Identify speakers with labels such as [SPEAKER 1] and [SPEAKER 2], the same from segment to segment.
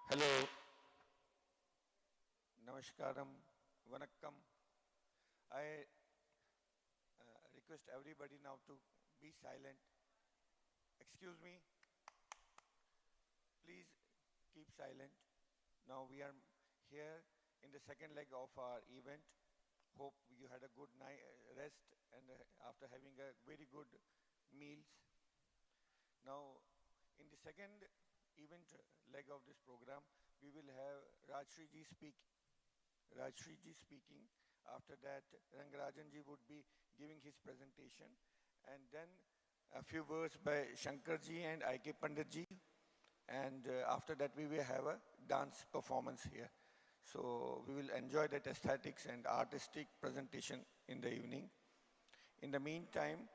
[SPEAKER 1] Hello, Namaskaram, Vanakkam. I request everybody now to be silent. Excuse me, please keep silent. Now we are here in the second leg of our event. Hope you had a good night rest and after having a very good meals. Now in the second event leg of this program, we will have Rajshri ji speaking. After that, Rangarajan ji would be giving his presentation. And then a few words by Shankar ji and I.K. Pandit ji. And after that, we will have a dance performance here. So we will enjoy that aesthetics and artistic presentation in the evening. In the meantime,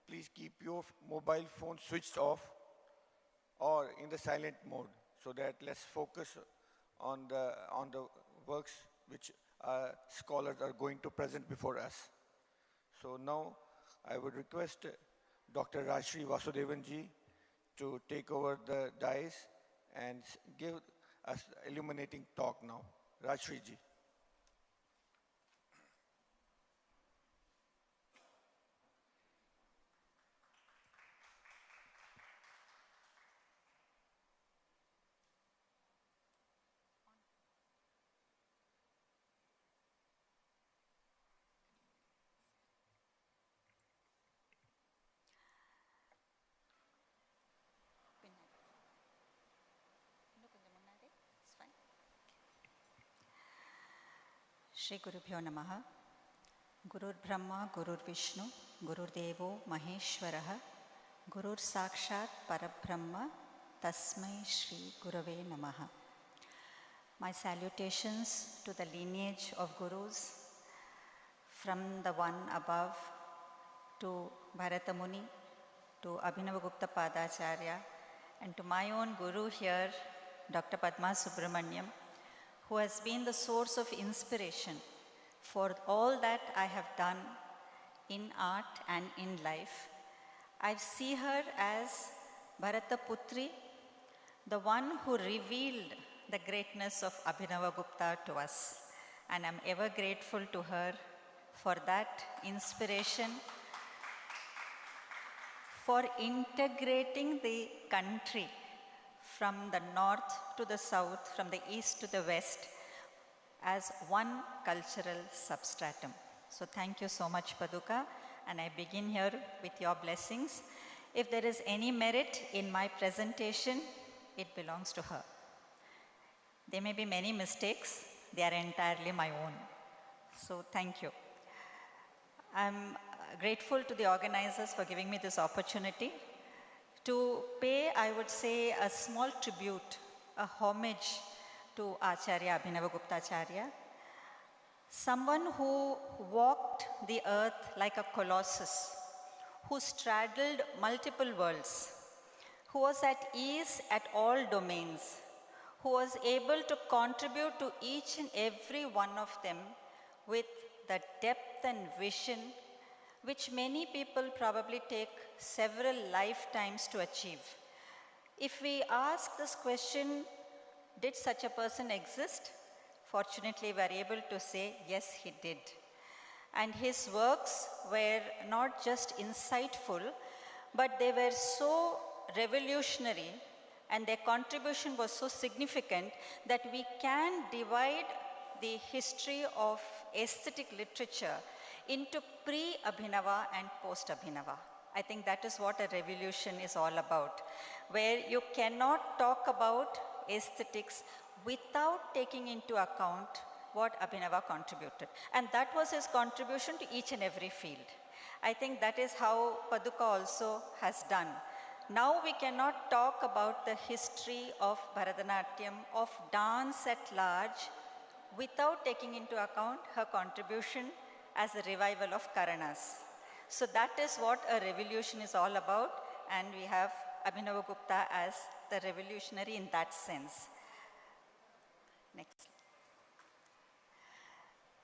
[SPEAKER 1] please keep your mobile phone switched off or in the silent mode, so that let's focus on the works which our scholars are going to present before us. So now I would request Dr. Rajshri Vasudevan ji to take over the dais and give us illuminating talk now. Rajshri ji.
[SPEAKER 2] Shri Gurubhyo Namaha. Gurur Brahma, Gurur Vishnu, Gurur Devo Maheshwara, Gurur Sakshat Parabrahma, Tasmai Shri Gurave Namaha. My salutations to the lineage of Gurus, from the one above to Bharata Muni, to Abhinavagupta Padacharya, and to my own Guru here, Dr. Padma Subramaniam, who has been the source of inspiration for all that I have done in art and in life. I see her as Bharata Putri, the one who revealed the greatness of Abhinavagupta to us. And I'm ever grateful to her for that inspiration, for integrating the country from the north to the south, from the east to the west, as one cultural substratum. So thank you so much, Paduka, and I begin here with your blessings. If there is any merit in my presentation, it belongs to her. There may be many mistakes, they are entirely my own. So thank you. I'm grateful to the organizers for giving me this opportunity to pay, I would say, a small tribute, a homage to Acharya Abhinavagupta Acharya, someone who walked the earth like a colossus, who straddled multiple worlds, who was at ease at all domains, who was able to contribute to each and every one of them with the depth and vision which many people probably take several lifetimes to achieve. If we ask this question, did such a person exist? Fortunately, we are able to say, yes, he did. And his works were not just insightful, but they were so revolutionary and their contribution was so significant that we can divide the history of aesthetic literature into pre-Abhinava and post-Abhinava. I think that is what a revolution is all about, where you cannot talk about aesthetics without taking into account what Abhinava contributed. And that was his contribution to each and every field. I think that is how Paduka also has done. Now we cannot talk about the history of Bharatanatyam, of dance at large, without taking into account her contribution as a revival of Karanas. So that is what a revolution is all about, and we have Abhinavagupta as the revolutionary in that sense. Next.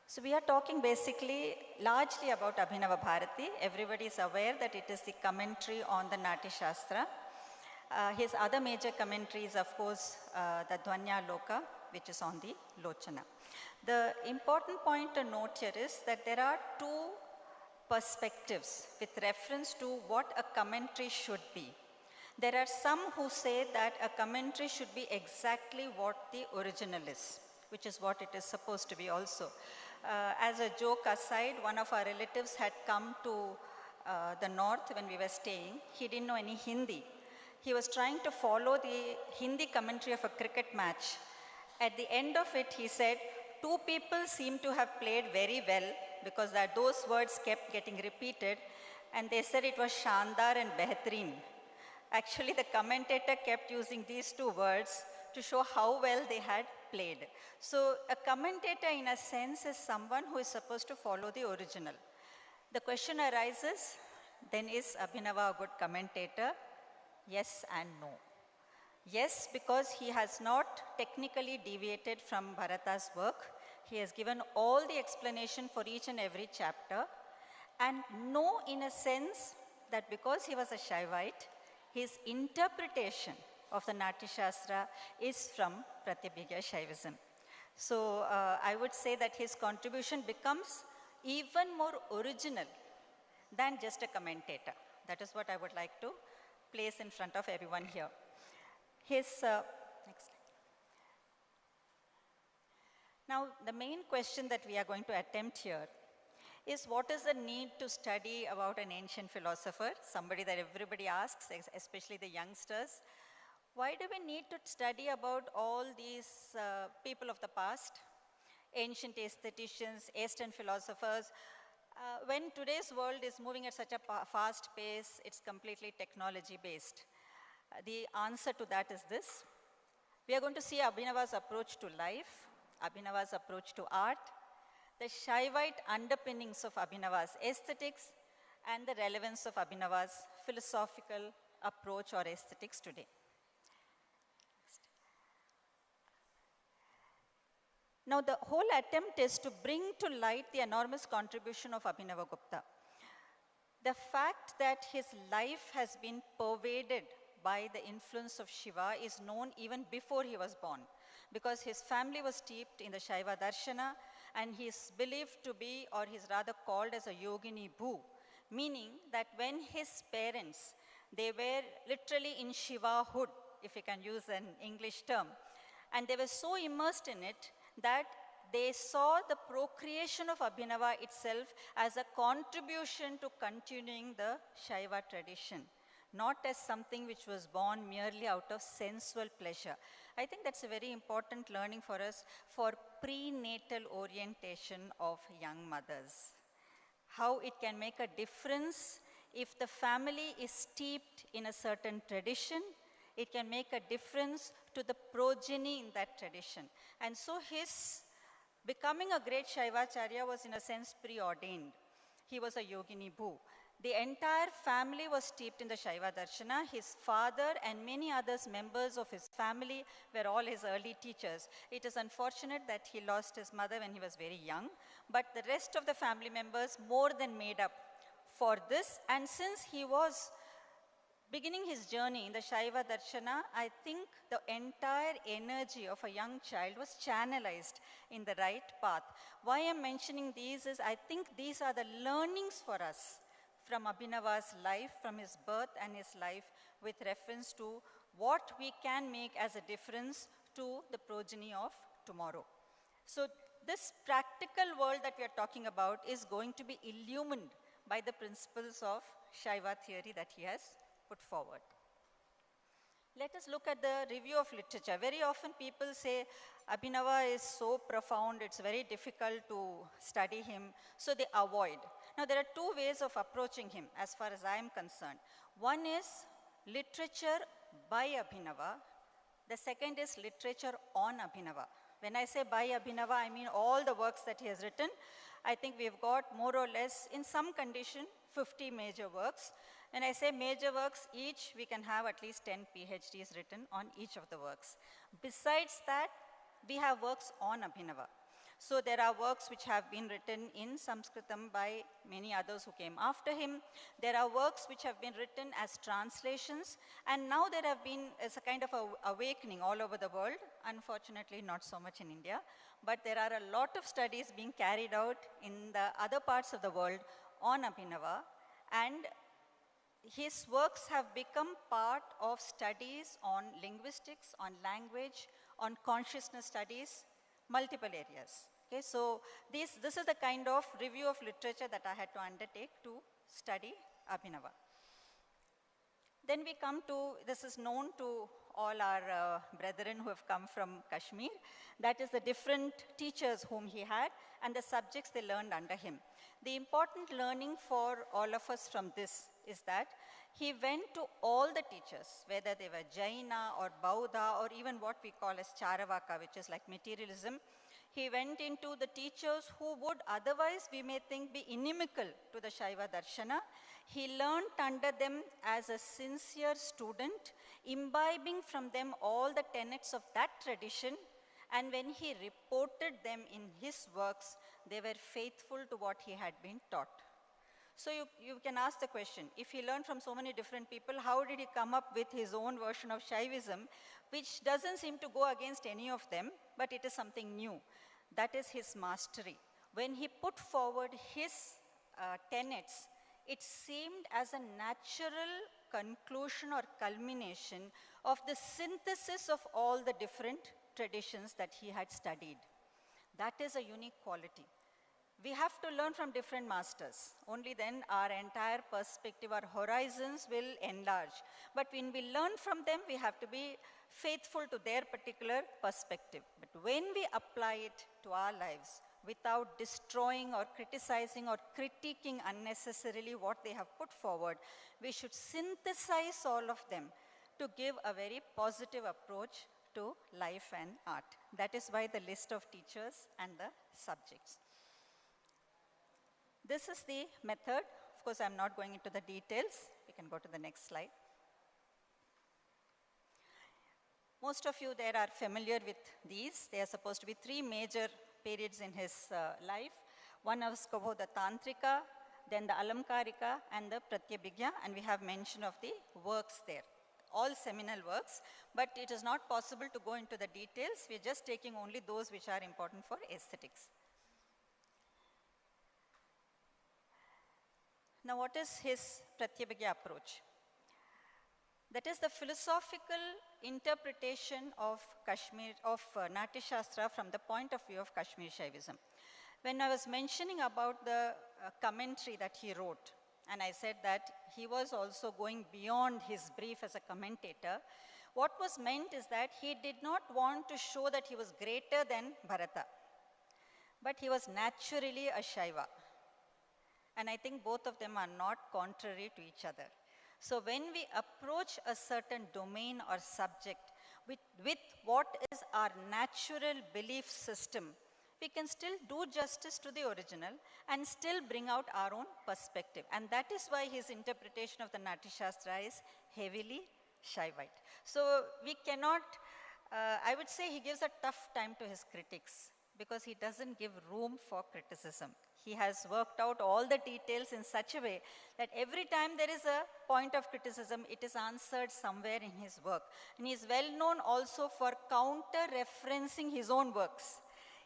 [SPEAKER 2] So we are talking basically largely about Abhinava Bharati. Everybody is aware that it is the commentary on the Natya Shastra. His other major commentary is, of course, the Dvanya Loka, which is on the Lochana. The important point to note here is that there are two perspectives with reference to what a commentary should be. There are some who say that a commentary should be exactly what the original is, which is what it is supposed to be also. As a joke aside, one of our relatives had come to the north when we were staying. He didn't know any Hindi. He was trying to follow the Hindi commentary of a cricket match. At the end of it, he said, two people seem to have played very well because those words kept getting repeated, and they said it was Shandar and Behreen. Actually, the commentator kept using these two words to show how well they had played. So a commentator, in a sense, is someone who is supposed to follow the original. The question arises, then is Abhinava a good commentator? Yes and no. Yes, because he has not technically deviated from Bharata's work. He has given all the explanation for each and every chapter. And no, in a sense, that because he was a Shaivite, his interpretation of the Natya Shastra is from Pratyabhijna Shaivism. So I would say that his contribution becomes even more original than just a commentator. That is what I would like to place in front of everyone here. His, next slide. Now, the main question that we are going to attempt here is what is the need to study about an ancient philosopher, somebody that everybody asks, especially the youngsters. Why do we need to study about all these people of the past, ancient aestheticians, Eastern philosophers? When today's world is moving at such a fast pace, it's completely technology-based. The answer to that is this. We are going to see Abhinava's approach to life, Abhinava's approach to art, the Shaivite underpinnings of Abhinava's aesthetics, and the relevance of Abhinava's philosophical approach or aesthetics today. Now, the whole attempt is to bring to light the enormous contribution of Abhinavagupta. The fact that his life has been pervaded by the influence of Shiva is known even before he was born, because his family was steeped in the Shaiva Darshana, and he is believed to be, or he is rather called as a Yogini Bhu, meaning that when his parents, they were literally in Shiva-hood, if you can use an English term, and they were so immersed in it that they saw the procreation of Abhinava itself as a contribution to continuing the Shaiva tradition, not as something which was born merely out of sensual pleasure. I think that's a very important learning for us for prenatal orientation of young mothers. How it can make a difference if the family is steeped in a certain tradition. It can make a difference to the progeny in that tradition. And so his becoming a great Shaivacharya was in a sense preordained. He was a Yogini Bhu. The entire family was steeped in the Shaiva Darshana. His father and many others members of his family were all his early teachers. It is unfortunate that he lost his mother when he was very young, but the rest of the family members more than made up for this. And since he was beginning his journey in the Shaiva Darshana, I think the entire energy of a young child was channelized in the right path. Why I'm mentioning these is I think these are the learnings for us from Abhinava's life, from his birth and his life, with reference to what we can make as a difference to the progeny of tomorrow. So this practical world that we are talking about is going to be illumined by the principles of Shaiva theory that he has put forward. Let us look at the review of literature. Very often people say Abhinava is so profound, it's very difficult to study him, so they avoid. Now there are two ways of approaching him as far as I am concerned. One is literature by Abhinava. The second is literature on Abhinava. When I say by Abhinava, I mean all the works that he has written. I think we've got more or less, in some condition, 50 major works. When I say major works, each we can have at least 10 PhDs written on each of the works. Besides that, we have works on Abhinava. So there are works which have been written in Sanskritam by many others who came after him. There are works which have been written as translations, and now there have been as a kind of awakening all over the world, unfortunately not so much in India, but there are a lot of studies being carried out in the other parts of the world on Abhinava, and his works have become part of studies on linguistics, on language, on consciousness studies, multiple areas. Okay, so this is the kind of review of literature that I had to undertake to study Abhinava. Then we come to, this is known to all our brethren who have come from Kashmir, that is the different teachers whom he had and the subjects they learned under him. The important learning for all of us from this is that he went to all the teachers, whether they were Jaina or Bauddha or even what we call as Charavaka, which is like materialism. He went into the teachers who would otherwise, we may think, be inimical to the Shaiva Darshana. He learned under them as a sincere student, imbibing from them all the tenets of that tradition, and when he reported them in his works, they were faithful to what he had been taught. So you can ask the question, if he learned from so many different people, how did he come up with his own version of Shaivism, which doesn't seem to go against any of them, but it is something new. That is his mastery. When he put forward his tenets, it seemed as a natural conclusion or culmination of the synthesis of all the different traditions that he had studied. That is a unique quality. We have to learn from different masters. Only then our entire perspective, our horizons will enlarge. But when we learn from them, we have to be faithful to their particular perspective. But when we apply it to our lives, without destroying or criticizing or critiquing unnecessarily what they have put forward, we should synthesize all of them to give a very positive approach to life and art. That is why the list of teachers and the subjects. This is the method. Of course, I'm not going into the details. We can go to the next slide. Most of you there are familiar with these. They are supposed to be three major periods in his life. One was called the Tantrika, then the Alamkarika, and the Pratyabhigya, and we have mention of the works there. All seminal works, but it is not possible to go into the details. We are just taking only those which are important for aesthetics. Now, what is his Pratyabhigya approach? That is the philosophical interpretation of Natya Shastra from the point of view of Kashmiri Shaivism. When I was mentioning about the commentary that he wrote, and I said that he was also going beyond his brief as a commentator, what was meant is that he did not want to show that he was greater than Bharata, but he was naturally a Shaiva. And I think both of them are not contrary to each other. So when we approach a certain domain or subject with what is our natural belief system, we can still do justice to the original and still bring out our own perspective. And that is why his interpretation of the Natya Shastra is heavily Shaivite. So we cannot, I would say he gives a tough time to his critics because he doesn't give room for criticism. He has worked out all the details in such a way that every time there is a point of criticism, it is answered somewhere in his work. And he is well known also for counter-referencing his own works.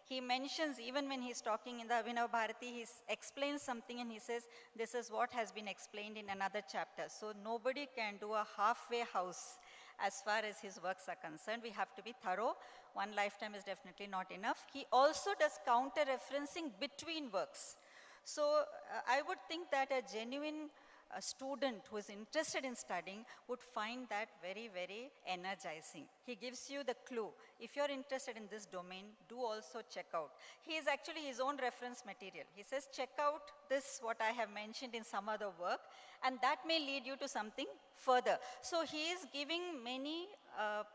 [SPEAKER 2] He mentions, even when he's talking in the Abhinav Bharati, he explains something and he says, this is what has been explained in another chapter. So nobody can do a halfway house as far as his works are concerned. We have to be thorough. One lifetime is definitely not enough. He also does counter-referencing between works. So I would think that a genuine student who is interested in studying would find that very, very energizing. He gives you the clue. If you're interested in this domain, do also check out. He is actually his own reference material. He says, check out this, what I have mentioned in some other work, and that may lead you to something further. So he is giving many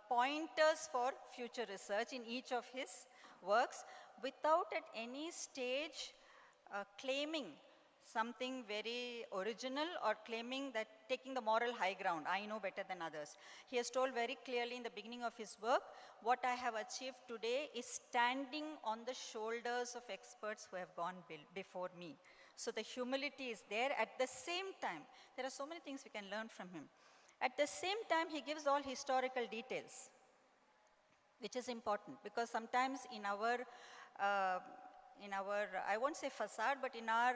[SPEAKER 2] pointers for future research in each of his works without at any stage claiming something very original or claiming that taking the moral high ground, I know better than others. He has told very clearly in the beginning of his work, what I have achieved today is standing on the shoulders of experts who have gone before me. So the humility is there. At the same time, there are so many things we can learn from him. At the same time, he gives all historical details, which is important because sometimes in our, I won't say facade, but in our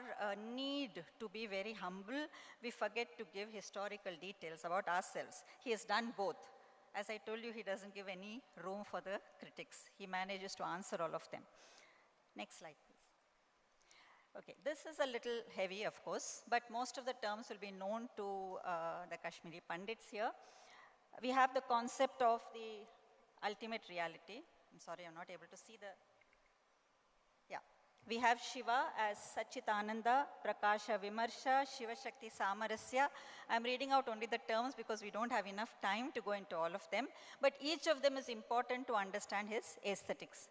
[SPEAKER 2] need to be very humble, we forget to give historical details about ourselves. He has done both. As I told you, he doesn't give any room for the critics. He manages to answer all of them. Next slide, please. Okay, this is a little heavy, of course, but most of the terms will be known to the Kashmiri Pandits here. We have the concept of the ultimate reality. I'm sorry, I'm not able to see the, yeah. We have Shiva as Satchitananda, Prakasha Vimarsha, Shiva Shakti Samarasya. I'm reading out only the terms because we don't have enough time to go into all of them, but each of them is important to understand his aesthetics.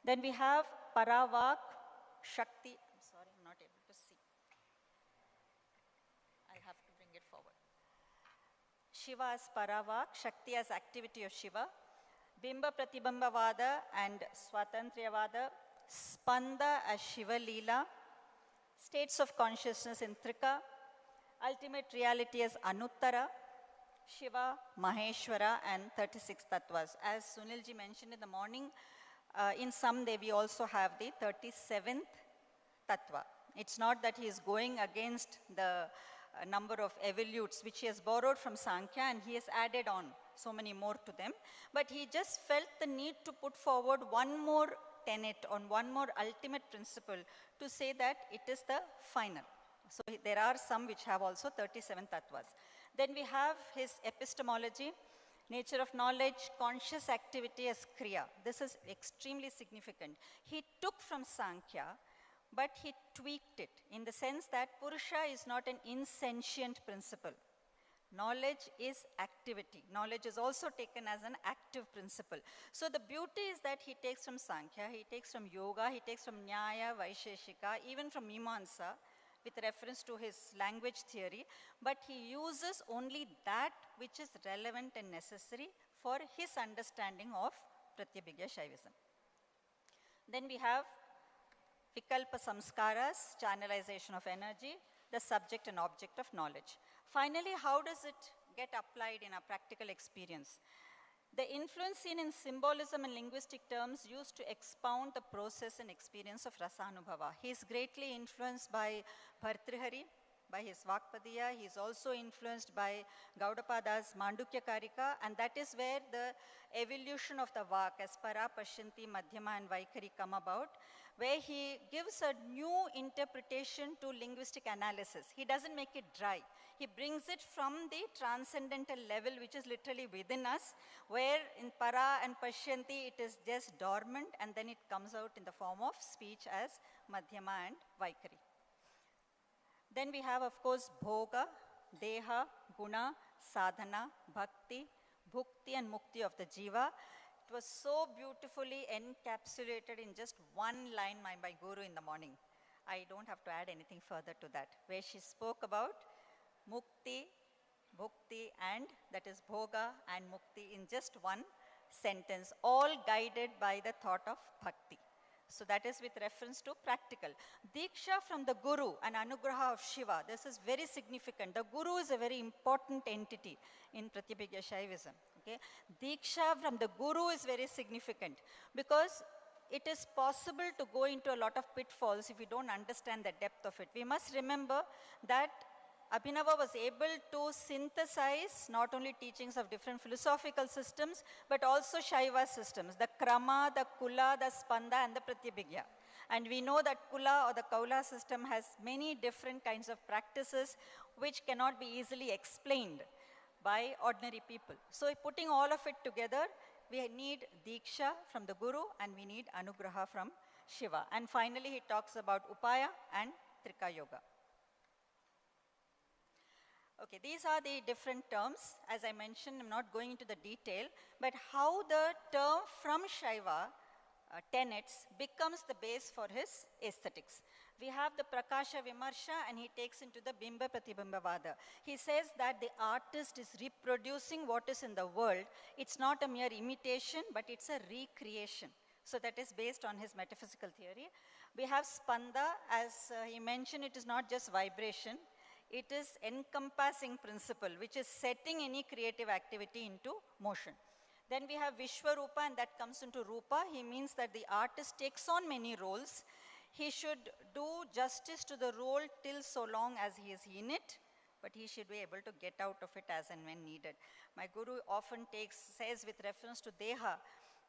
[SPEAKER 2] Then we have Paravak, Shakti. I'm sorry, I'm not able to see. I have to bring it forward. Shiva as Paravak, Shakti as activity of Shiva, Bimba Pratibambavada and Swatantriyavada, Spanda as Shiva Leela, states of consciousness in Trika, ultimate reality as Anuttara, Shiva, Maheshwara and 36 Tattvas. As Sunilji mentioned in the morning, in someday we also have the 37th Tattva. It's not that he is going against the number of evolutes which he has borrowed from Sankhya and he has added on so many more to them, but he just felt the need to put forward one more tenet on one more ultimate principle to say that it is the final. So there are some which have also 37 tattvas. Then we have his epistemology, nature of knowledge, conscious activity as kriya. This is extremely significant. He took from Sankhya, but he tweaked it in the sense that Purusha is not an insentient principle. Knowledge is activity. Knowledge is also taken as an active principle. So the beauty is that he takes from Sankhya, he takes from Yoga, he takes from Nyaya, Vaisheshika, even from Mimamsa, with reference to his language theory, but he uses only that which is relevant and necessary for his understanding of Pratyabhigya Shaivism. Then we have Vikalpa Samskaras, channelization of energy, the subject and object of knowledge. Finally, how does it get applied in a practical experience? The influence seen in symbolism and linguistic terms used to expound the process and experience of Rasanubhava. He is greatly influenced by Bhartrihari, by his Vakpadiya. He is also influenced by Gaudapada's Mandukya Karika, and that is where the evolution of the Vak as Para, Pashyanti, Madhyama and Vaikari come about, where he gives a new interpretation to linguistic analysis. He doesn't make it dry. He brings it from the transcendental level, which is literally within us, where in Para and Pashyanti, it is just dormant, and then it comes out in the form of speech as Madhyama and Vaikari. Then we have, of course, Bhoga, Deha, Guna, Sadhana, Bhakti, Bhukti and Mukti of the Jiva. It was so beautifully encapsulated in just one line by my Guru in the morning. I don't have to add anything further to that, where she spoke about Mukti, Bhukti, and that is Bhoga and Mukti in just one sentence, all guided by the thought of Bhakti. So that is with reference to practical. Diksha from the Guru and Anugraha of Shiva. This is very significant. The Guru is a very important entity in Pratyabhigya Shaivism. Okay? Diksha from the Guru is very significant because it is possible to go into a lot of pitfalls if we don't understand the depth of it. We must remember that Abhinava was able to synthesize not only teachings of different philosophical systems, but also Shaiva systems, the Krama, the Kula, the Spanda, and the Pratyabhigya. And we know that Kula or the Kaula system has many different kinds of practices which cannot be easily explained by ordinary people. So putting all of it together, we need Diksha from the Guru and we need Anugraha from Shiva. And finally, he talks about Upaya and Trika Yoga. Okay, these are the different terms. As I mentioned, I'm not going into the detail, but how the term from Shaiva tenets becomes the base for his aesthetics. We have the Prakasha Vimarsha, and he takes into the Bimba Pratibambavada. He says that the artist is reproducing what is in the world. It's not a mere imitation, but it's a recreation. So that is based on his metaphysical theory. We have Spanda, as he mentioned, it is not just vibration. It is encompassing principle, which is setting any creative activity into motion. Then we have Vishwarupa, and that comes into Rupa. He means that the artist takes on many roles. He should do justice to the role till so long as he is in it, but he should be able to get out of it as and when needed. My guru often says with reference to Deha,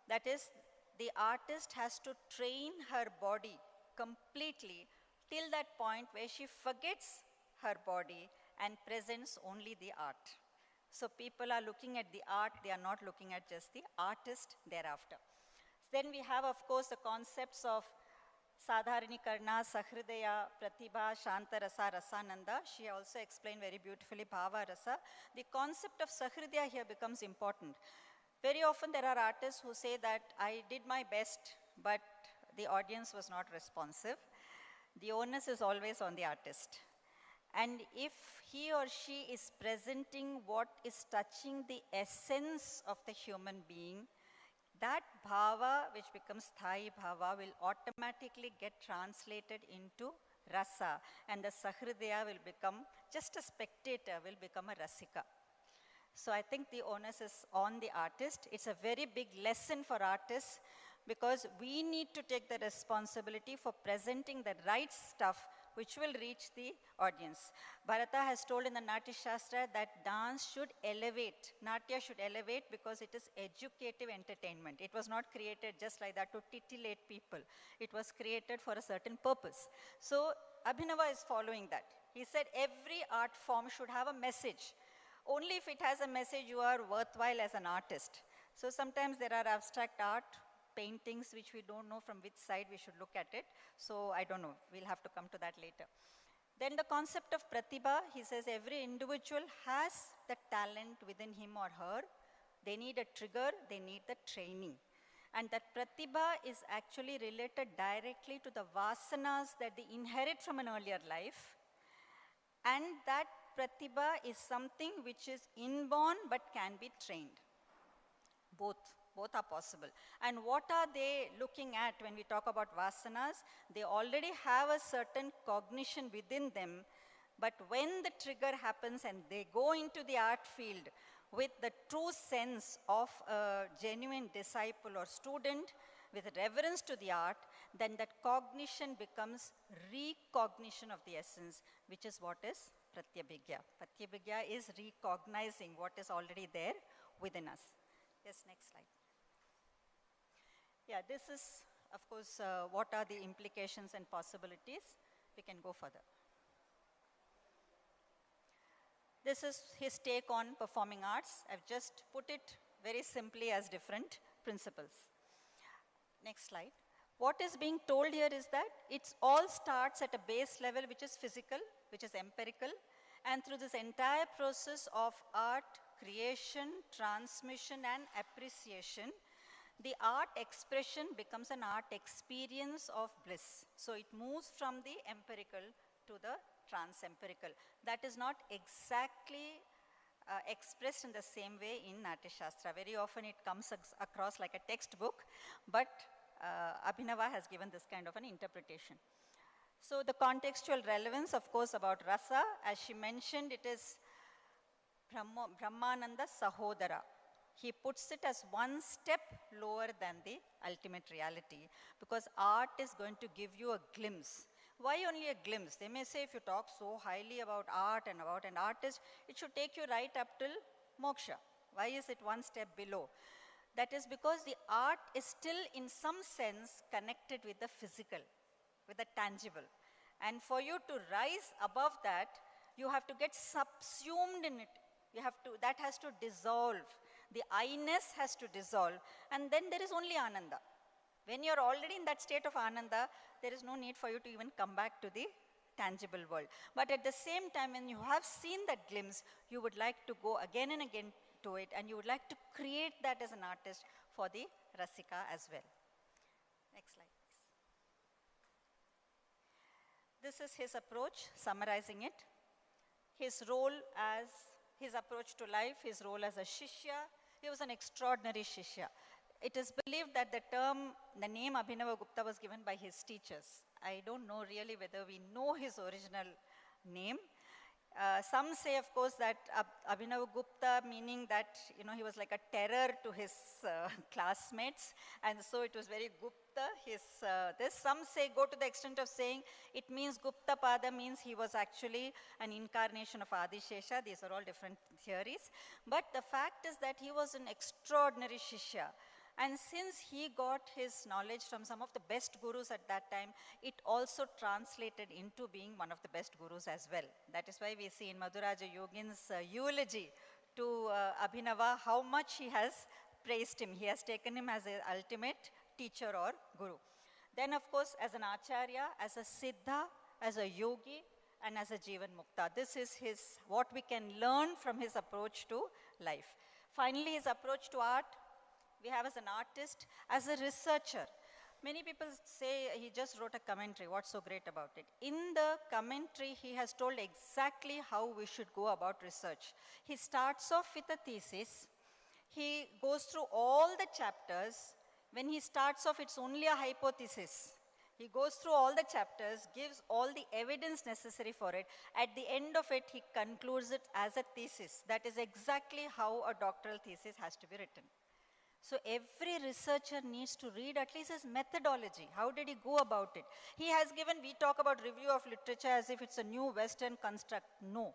[SPEAKER 2] that is, the artist has to train her body completely till that point where she forgets her body and presents only the art. So people are looking at the art, they are not looking at just the artist thereafter. Then we have, of course, the concepts of Sadharinikarna, Sahridaya, Pratibha, Shanta Rasa, Rasananda. She also explained very beautifully Bhava Rasa. The concept of Sahridaya here becomes important. Very often there are artists who say that I did my best, but the audience was not responsive. The onus is always on the artist. And if he or she is presenting what is touching the essence of the human being, that bhava, which becomes Thai bhava, will automatically get translated into rasa. And the Sahridaya will become, just a spectator, will become a rasika. So I think the onus is on the artist. It's a very big lesson for artists, because we need to take the responsibility for presenting the right stuff which will reach the audience. Bharata has told in the Natya Shastra that dance should elevate. Natya should elevate because it is educative entertainment. It was not created just like that to titillate people. It was created for a certain purpose. So Abhinava is following that. He said every art form should have a message. Only if it has a message, you are worthwhile as an artist. So sometimes there are abstract art, paintings which we don't know from which side we should look at it. So I don't know, we'll have to come to that later. Then the concept of pratibha, he says every individual has the talent within him or her. They need a trigger, they need the training. And that pratibha is actually related directly to the vasanas that they inherit from an earlier life. And that pratibha is something which is inborn but can be trained. Both are possible. And what are they looking at when we talk about vasanas? They already have a certain cognition within them, but when the trigger happens and they go into the art field with the true sense of a genuine disciple or student, with reverence to the art, then that cognition becomes recognition of the essence, which is what is pratyabhigya. Pratyabhigya is recognizing what is already there within us. Yes, next slide. Yeah, this is, of course, what are the implications and possibilities. We can go further. This is his take on performing arts. I've just put it very simply as different principles. Next slide. What is being told here is that it all starts at a base level which is physical, which is empirical, and through this entire process of art, creation, transmission, and appreciation, the art expression becomes an art experience of bliss. So it moves from the empirical to the trans-empirical. That is not exactly expressed in the same way in Natya Shastra. Very often it comes across like a textbook, but Abhinava has given this kind of an interpretation. So the contextual relevance, of course, about rasa, as she mentioned, it is Brahmananda Sahodara. He puts it as one step lower than the ultimate reality, because art is going to give you a glimpse. Why only a glimpse? They may say if you talk so highly about art and about an artist, it should take you right up till moksha. Why is it one step below? That is because the art is still in some sense connected with the physical, with the tangible. And for you to rise above that, you have to get subsumed in it. That has to dissolve. The I-ness has to dissolve, and then there is only Ananda. When you're already in that state of Ananda, there is no need for you to even come back to the tangible world. But at the same time, when you have seen that glimpse, you would like to go again and again to it, and you would like to create that as an artist for the Rasika as well. This is his approach, summarizing it. His role as, his approach to life, his role as a Shishya. He was an extraordinary Shishya. It is believed that the name Abhinavagupta was given by his teachers. I don't know really whether we know his original name. Some say, of course, that Abhinavagupta, meaning that, he was like a terror to his classmates, and so it was very Gupta, this. Some say, go to the extent of saying, it means Gupta Pada means he was actually an incarnation of Adishesha. These are all different theories. But the fact is that he was an extraordinary Shishya. And since he got his knowledge from some of the best gurus at that time, it also translated into being one of the best gurus as well. That is why we see in Madhuraja Yogin's eulogy to Abhinava how much he has praised him. He has taken him as an ultimate teacher or guru. Then, of course, as an acharya, as a siddha, as a yogi, and as a jivan mukta. This is what we can learn from his approach to life. Finally, his approach to art. We have as an artist, as a researcher. Many people say he just wrote a commentary. What's so great about it? In the commentary, he has told exactly how we should go about research. He starts off with a thesis. He goes through all the chapters. When he starts off, it's only a hypothesis. He goes through all the chapters, gives all the evidence necessary for it. At the end of it, he concludes it as a thesis. That is exactly how a doctoral thesis has to be written. So every researcher needs to read at least his methodology. How did he go about it? He has given, we talk about review of literature as if it's a new Western construct. No.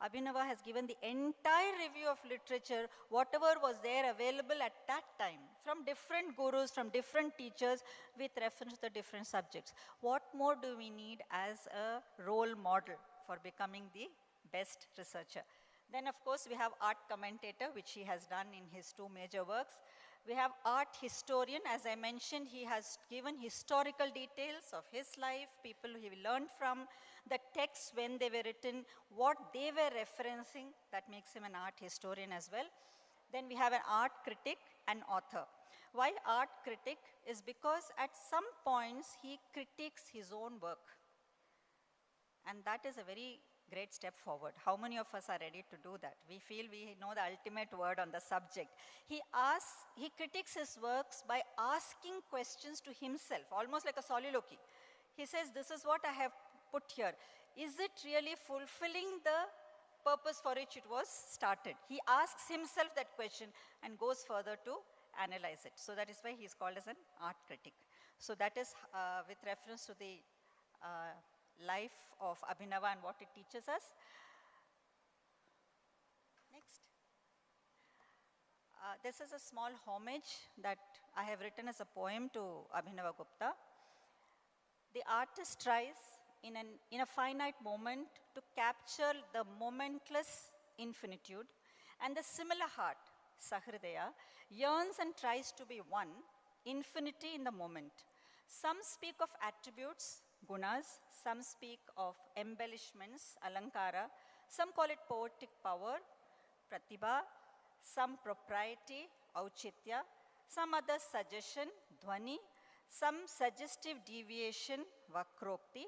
[SPEAKER 2] Abhinava has given the entire review of literature, whatever was there available at that time, from different gurus, from different teachers, with reference to the different subjects. What more do we need as a role model for becoming the best researcher? Then, of course, we have art commentator, which he has done in his two major works. We have art historian. As I mentioned, he has given historical details of his life, people he learned from, the texts when they were written, what they were referencing. That makes him an art historian as well. Then we have an art critic and author. Why art critic? Is because at some points he critiques his own work. And that is a very great step forward. How many of us are ready to do that? We feel we know the ultimate word on the subject. He critiques his works by asking questions to himself, almost like a soliloquy. He says, this is what I have put here. Is it really fulfilling the purpose for which it was started? He asks himself that question and goes further to analyze it. So that is why he is called as an art critic. So that is with reference to the life of Abhinava and what it teaches us. Next. This is a small homage that I have written as a poem to Abhinavagupta. The artist tries in a finite moment to capture the momentless infinitude, and the similar heart, Sahridaya, yearns and tries to be one, infinity in the moment. Some speak of attributes, gunas, some speak of embellishments, alankara, some call it poetic power, pratibha, some propriety, auchitya, some other suggestion, dhvani, some suggestive deviation, vakrokti,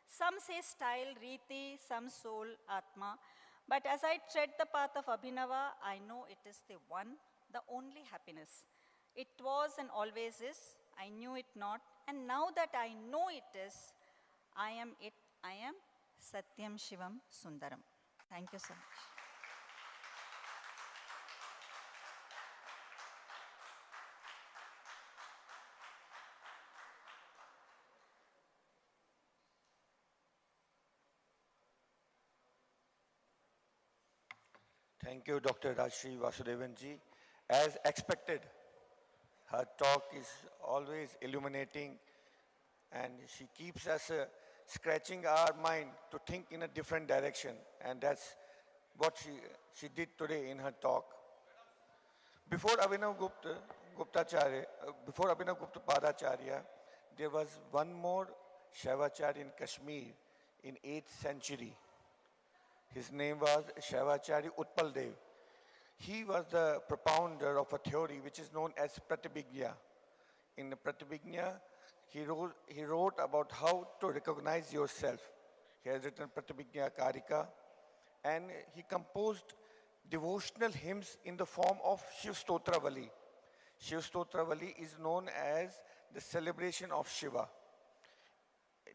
[SPEAKER 2] some say style, riti, some soul, atma. But as I tread the path of Abhinava, I know it is the one, the only happiness. It was and always is, I knew it not, and now that I know it is, I am it, I am Satyam Shivam Sundaram. Thank you so much.
[SPEAKER 1] Thank you, Dr. Rajshri Vasudevanji. As expected, her talk is always illuminating, and she keeps us scratching our mind to think in a different direction, and that's what she did today in her talk. Before Abhinav Gupta Padacharya, there was one more Shaivacharya in Kashmir in 8th century. His name was Shaivacharya Utpaldev. He was the propounder of a theory which is known as Pratibhijna. In Pratibhijna, He wrote about how to recognize yourself. He has written Pratimigya Karika, and he composed devotional hymns in the form of Shiv Stotravali. Shiv Stotravali is known as the celebration of Shiva.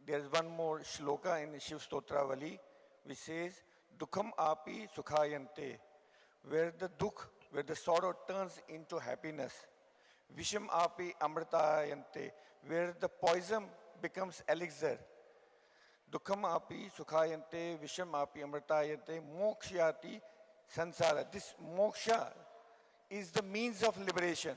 [SPEAKER 1] There is one more shloka in Shiv Stotravali which says, Dukham api sukhayante, where the sorrow turns into happiness. Visham api amritayante, where the poison becomes elixir. Dukham api sukhayante, visham api amritayante, mokshayati sansara. This moksha is the means of liberation.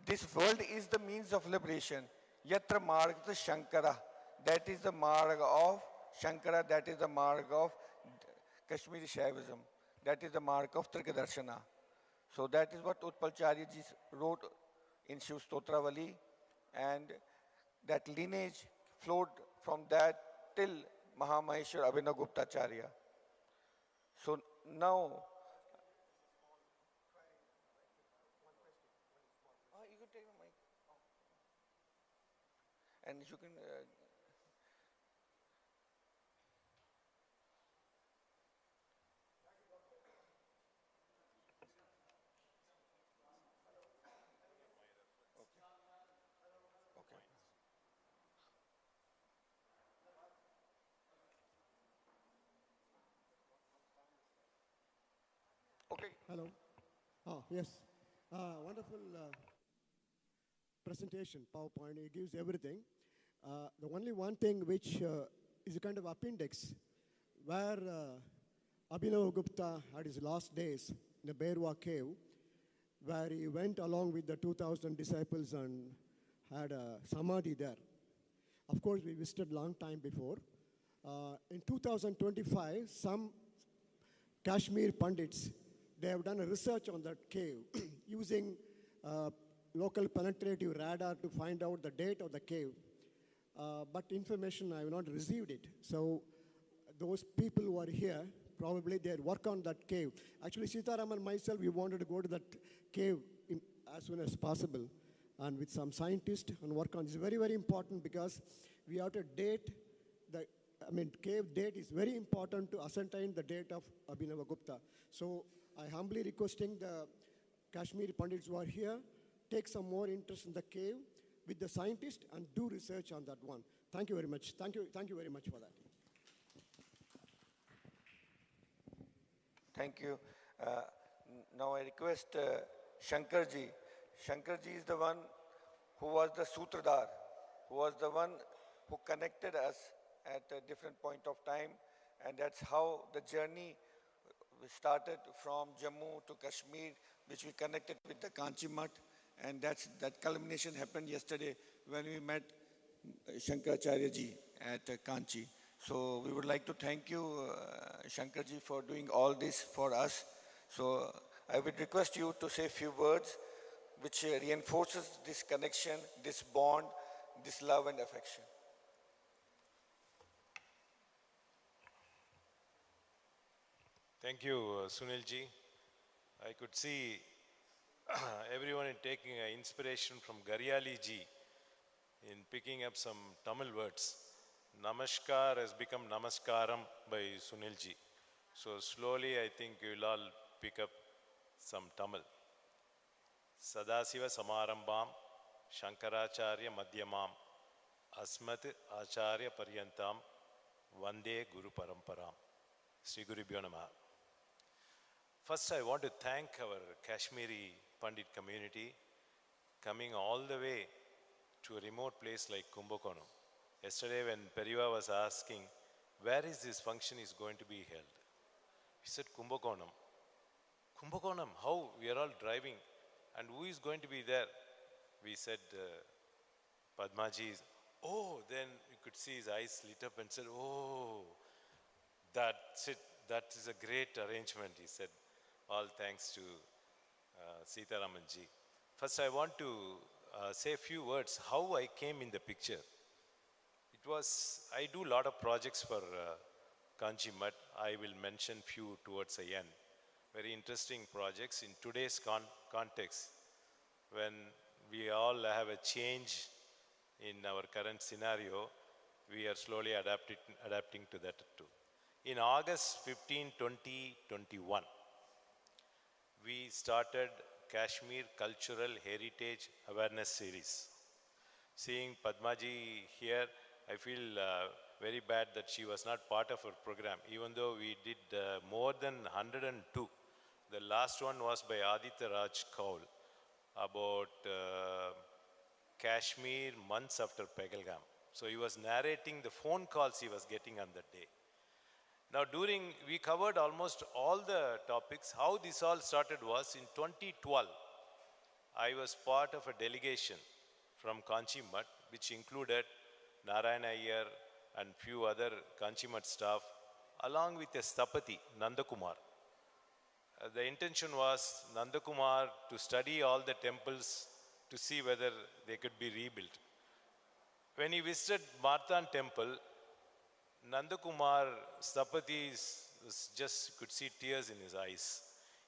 [SPEAKER 1] This world is the means of liberation. Yatra marga shankara. That is the marg of Shankara, that is the marg of Kashmiri Shaivism. That is the marg of Trikadarshana. So that is what Utpalcharya ji wrote in Shiv Stotravali, and that lineage flowed from that till Mahamaheshwara Abhinavagupta Charya. So now, you can take the mic. And you can okay.
[SPEAKER 3] Hello. Yes. Wonderful presentation, PowerPoint. It gives everything. The only one thing which is a kind of appendix where Abhinavagupta had his last days in the Berwa cave, where he went along with the 2,000 disciples and had a samadhi there. Of course, we visited long time before. In 2025, some Kashmir Pandits, they have done a research on that cave using local penetrative radar to find out the date of the cave. But information, I have not received it. So those people who are here, probably they work on that cave. Actually, Sitaram and myself, we wanted to go to that cave as soon as possible, and with some scientists and work on. It's very, very important because we have to date the, cave date is very important to ascertain the date of Abhinavagupta. So I humbly requesting the Kashmiri Pandits who are here, take some more interest in the cave with the scientists and do research on that one. Thank you very much. Thank you very much for that.
[SPEAKER 1] Thank you. Now I request Shankarji. Shankarji is the one who was the Sutradhar, who was the one who connected us at a different point of time, and that's how the journey started from Jammu to Kashmir, which we connected with the Kanchi Mutt, and that culmination happened yesterday when we met Shankaracharya ji at Kanchi. So we would like to thank you, Shankarji, for doing all this for us. So I would request you to say a few words which reinforces this connection, this bond, this love and affection.
[SPEAKER 4] Thank you, Sunilji. I could see everyone taking inspiration from Garyali ji in picking up some Tamil words. Namaskar has become Namaskaram by Sunilji. So slowly I think you will all pick up some Tamil. Sadasiva Samarambam Shankaracharya Madhyamam Asmat Acharya Paryantam Vande Guru Paramparam. Sri Gurubhyo Namaha. First, I want to thank our Kashmiri Pandit community coming all the way to a remote place like Kumbakonam. Yesterday when Periva was asking, where is this function is going to be held? He said, Kumbakonam. Kumbakonam, how? We are all driving. And who is going to be there? We said, Padmaji is, oh, then you could see his eyes lit up and said, oh, that's it. That is a great arrangement, he said. All thanks to Sitaramanji. First, I want to say a few words how I came in the picture. It was, I do a lot of projects for Kanchi Mutt. I will mention few towards the end. Very interesting projects in today's context, when we all have a change in our current scenario, we are slowly adapting to that too. In August 15, 2021, we started Kashmir Cultural Heritage Awareness Series. Seeing Padmaji here, I feel very bad that she was not part of our program, even though we did more than 102. The last one was by Aditya Raj Kaul about Kashmir months after Pahalgam. So he was narrating the phone calls he was getting on that day. Now we covered almost all the topics. How this all started was in 2012, I was part of a delegation from Kanchimat, which included Narayana Iyer and few other Kanchimat staff, along with a Stapati, Nandakumar. The intention was Nandakumar to study all the temples to see whether they could be rebuilt. When he visited Marthan temple, Nandakumar Stapati just could see tears in his eyes.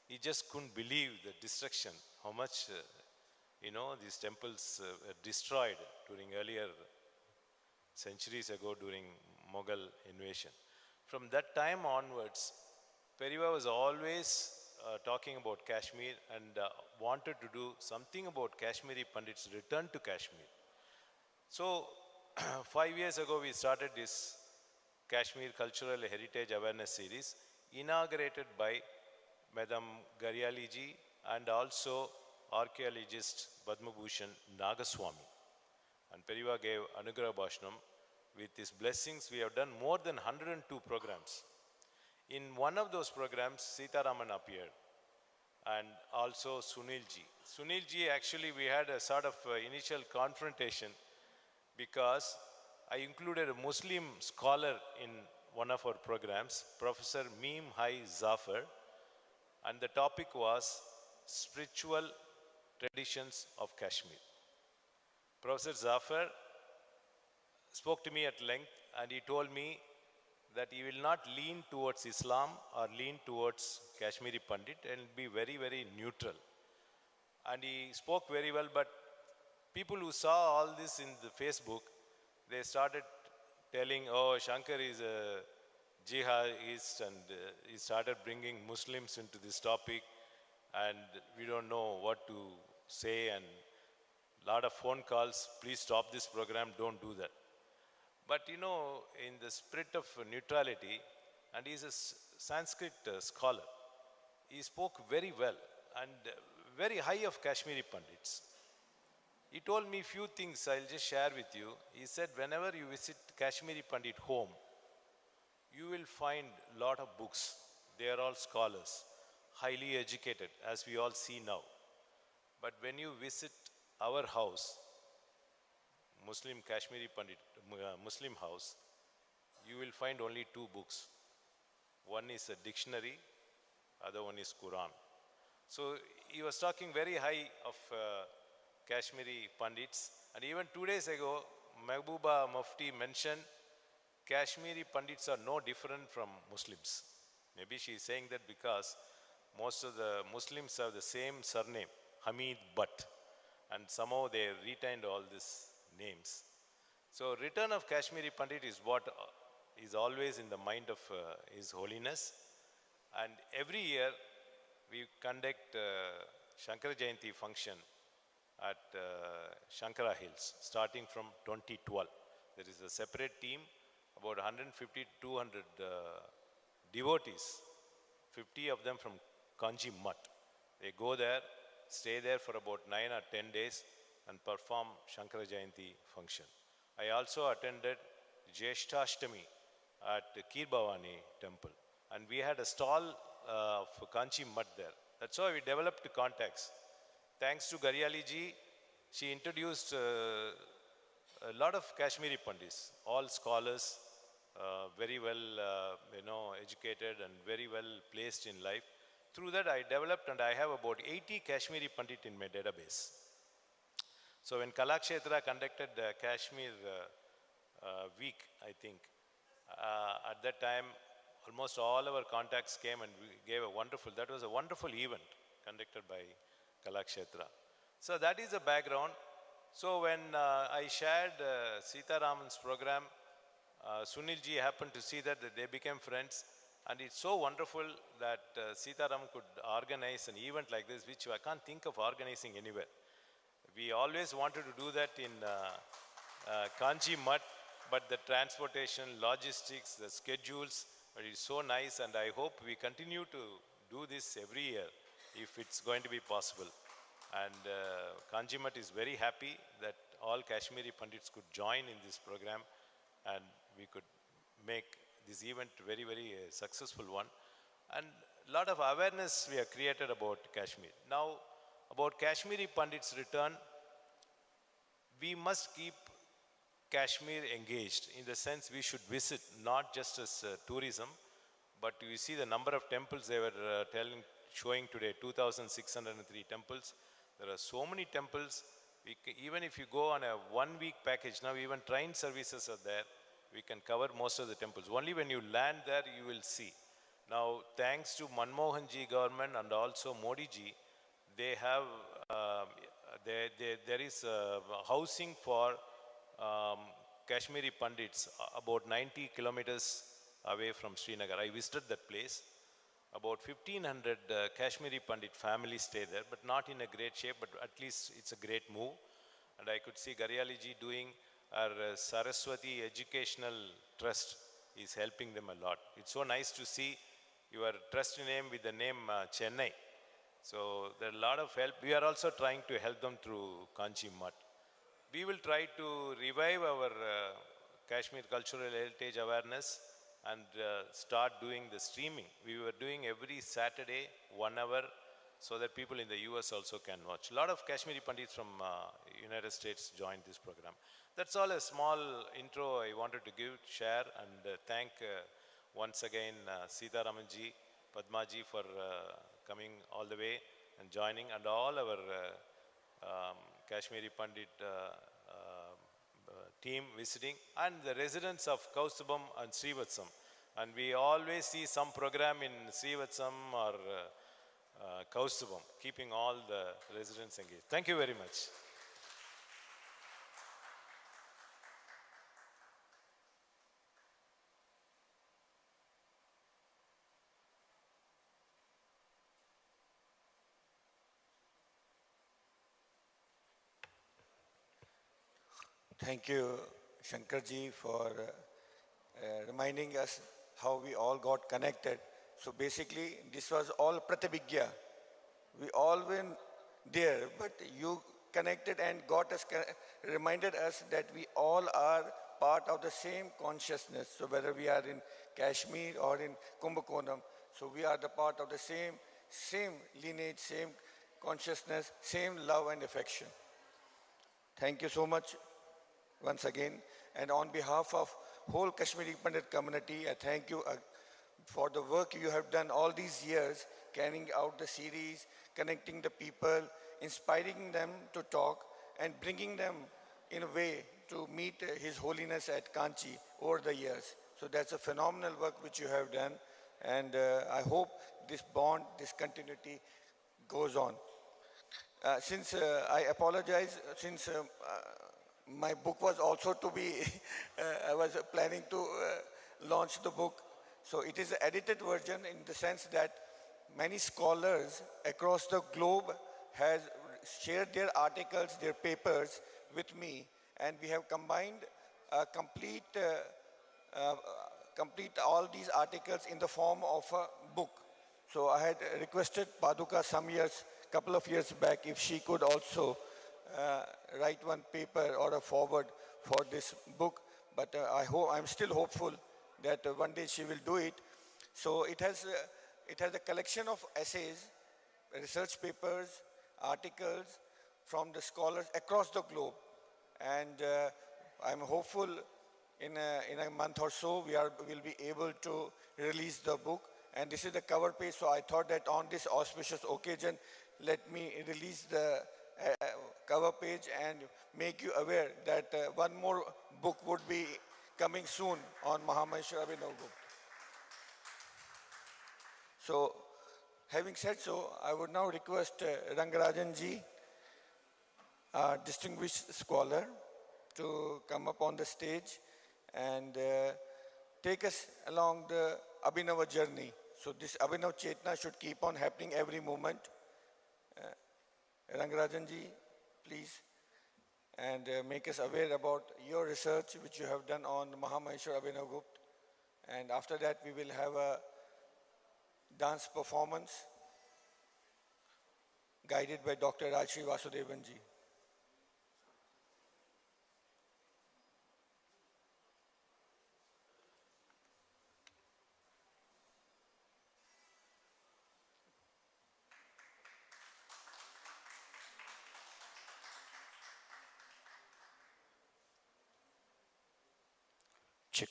[SPEAKER 4] He just couldn't believe the destruction, how much these temples were destroyed during earlier centuries ago during Mughal invasion. From that time onwards, Periva was always talking about Kashmir and wanted to do something about Kashmiri Pandits' return to Kashmir. So 5 years ago, we started this Kashmir Cultural Heritage Awareness Series, inaugurated by Madam Garyali ji and also archaeologist Padma Bhushan Nagaswamy. And Periva gave Anugrah Bhashanam. With his blessings, we have done more than 102 programs. In one of those programs, Sitaraman appeared, and also Sunil ji. Sunil ji, actually, we had a sort of initial confrontation because I included a Muslim scholar in one of our programs, Professor Meem Hai Zafar, and the topic was spiritual traditions of Kashmir. Professor Zafar spoke to me at length, and he told me that he will not lean towards Islam or lean towards Kashmiri Pandit and be very, very neutral. And he spoke very well, but people who saw all this in the Facebook, they started telling, oh, Shankar is a jihadist, and he started bringing Muslims into this topic, and we don't know what to say, and a lot of phone calls, please stop this program, don't do that. But in the spirit of neutrality, and he's a Sanskrit scholar, he spoke very well and very high of Kashmiri Pandits. He told me few things I'll just share with you. He said, whenever you visit Kashmiri Pandit home, you will find a lot of books. They are all scholars, highly educated, as we all see now. But when you visit our house, Muslim Kashmiri Pandit, Muslim house, you will find only two books. One is a dictionary, other one is Quran. So he was talking very high of Kashmiri Pandits. And even 2 days ago, Mehbooba Mufti mentioned Kashmiri Pandits are no different from Muslims. Maybe she is saying that because most of the Muslims have the same surname, Hamid Bhatt. And somehow they retained all these names. So return of Kashmiri Pandit is what is always in the mind of His Holiness. And every year we conduct Shankara Jayanti function at Shankara Hills, starting from 2012. There is a separate team, about 150 to 200 devotees, 50 of them from Kanji Mutt. They go there, stay there for about 9 or 10 days and perform Shankara Jayanti function. I also attended Jeshtashtami at Kir Bhavani temple, and we had a stall of Kanchi Mutt there. That's how we developed contacts. Thanks to Garyali ji, she introduced a lot of Kashmiri Pandits, all scholars, very well educated and very well placed in life. Through that I developed, and I have about 80 Kashmiri Pandit in my database. So when Kalakshetra conducted the Kashmir week, I think, at that time, almost all our contacts came and we gave that was a wonderful event conducted by Kalakshetra. So that is the background. So when I shared Sita Raman's program, Sunil ji happened to see that they became friends, and it's so wonderful that Sita Raman could organize an event like this, which I can't think of organizing anywhere. We always wanted to do that in Kanchi Mutt, but the transportation, logistics, the schedules, but it's so nice, and I hope we continue to do this every year if it's going to be possible. And Kanchi Mutt is very happy that all Kashmiri Pandits could join in this program, and we could make this event very, very successful one. And a lot of awareness we have created about Kashmir. Now, about Kashmiri Pandits' return, we must keep Kashmir engaged, in the sense we should visit, not just as tourism, but you see the number of temples they were showing today, 2,603 temples. There are so many temples. Even if you go on a 1-week package, now even train services are there, we can cover most of the temples. Only when you land there, you will see. Now, thanks to Manmohan ji government and also Modi ji, they have, there is housing for Kashmiri Pandits about 90 kilometers away from Srinagar. I visited that place. About 1,500 Kashmiri Pandit families stay there, but not in a great shape, but at least it's a great move. And I could see Garyali ji doing our Saraswati Educational Trust is helping them a lot. It's so nice to see your trust name with the name Chennai. So there are a lot of help. We are also trying to help them through Kanchi Mutt. We will try to revive our Kashmir cultural heritage awareness and start doing the streaming. We were doing every Saturday, 1 hour, so that people in the US also can watch. A lot of Kashmiri Pandits from United States joined this program. That's all a small intro I wanted to share, and thank once again Sita Ramanji, Padmaji for coming all the way and joining, and all our Kashmiri Pandit team visiting, and the residents of Koustubam and Srivatsam. And we always see some program in Srivatsam or Koustubam, keeping all the residents engaged. Thank you very much.
[SPEAKER 1] Thank you, Shankarji, for reminding us how we all got connected. So basically, this was all Pratibhigya. We all were there, but you connected and got us, reminded us that we all are part of the same consciousness. So whether we are in Kashmir or in Kumbakonam, so we are the part of the same lineage, same consciousness, same love and affection. Thank you so much once again. And on behalf of whole Kashmiri Pandit community, I thank you for the work you have done all these years, carrying out the series, connecting the people, inspiring them to talk, and bringing them in a way to meet His Holiness at Kanchi over the years. So that's a phenomenal work which you have done, and I hope this bond, this continuity goes on. Since I apologize, since my book was also to be, I was planning to launch the book. So it is an edited version in the sense that many scholars across the globe has shared their articles, their papers with me, and we have combined complete all these articles in the form of a book. So I had requested Paduka couple of years back, if she could also write one paper or a foreword for this book, but I'm still hopeful that one day she will do it. So it has a collection of essays, research papers, articles from the scholars across the globe, and I'm hopeful in a month or so we'll be able to release the book. And this is the cover page, so I thought that on this auspicious occasion, let me release the cover page and make you aware that one more book would be coming soon on MAHAMAHESWARA ABHINAVAGUPTA. So, having said so, I would now request Rangarajan ji our distinguished scholar to come up on the stage and take us along the Abhinava journey. So this Abhinav Chetna should keep on happening every moment. Rangarajanji, please, and make us aware about your research which you have done on MAHAMAHESWARA ABHINAVAGUPTA. And after that, we will have a dance performance guided by Dr. Rajshri Vasudevanji.
[SPEAKER 5] Check.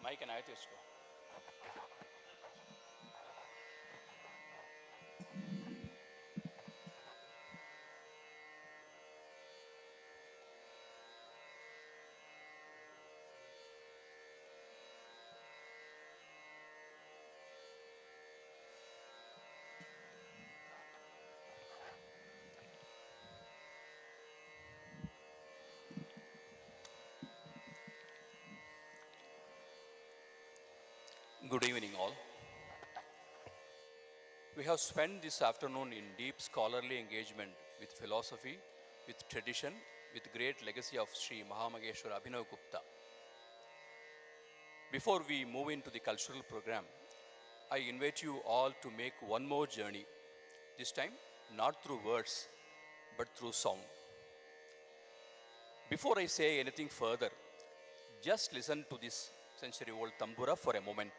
[SPEAKER 5] Mike and I తీసుకో. Good evening, all. We have spent this afternoon in deep scholarly engagement with philosophy, with tradition, with great legacy of Sri MAHAMAHESWARA ABHINAVAGUPTA. Before we move into the cultural program, I invite you all to make one more journey, this time not through words, but through sound. Before I say anything further, just listen to this century-old tambura for a moment.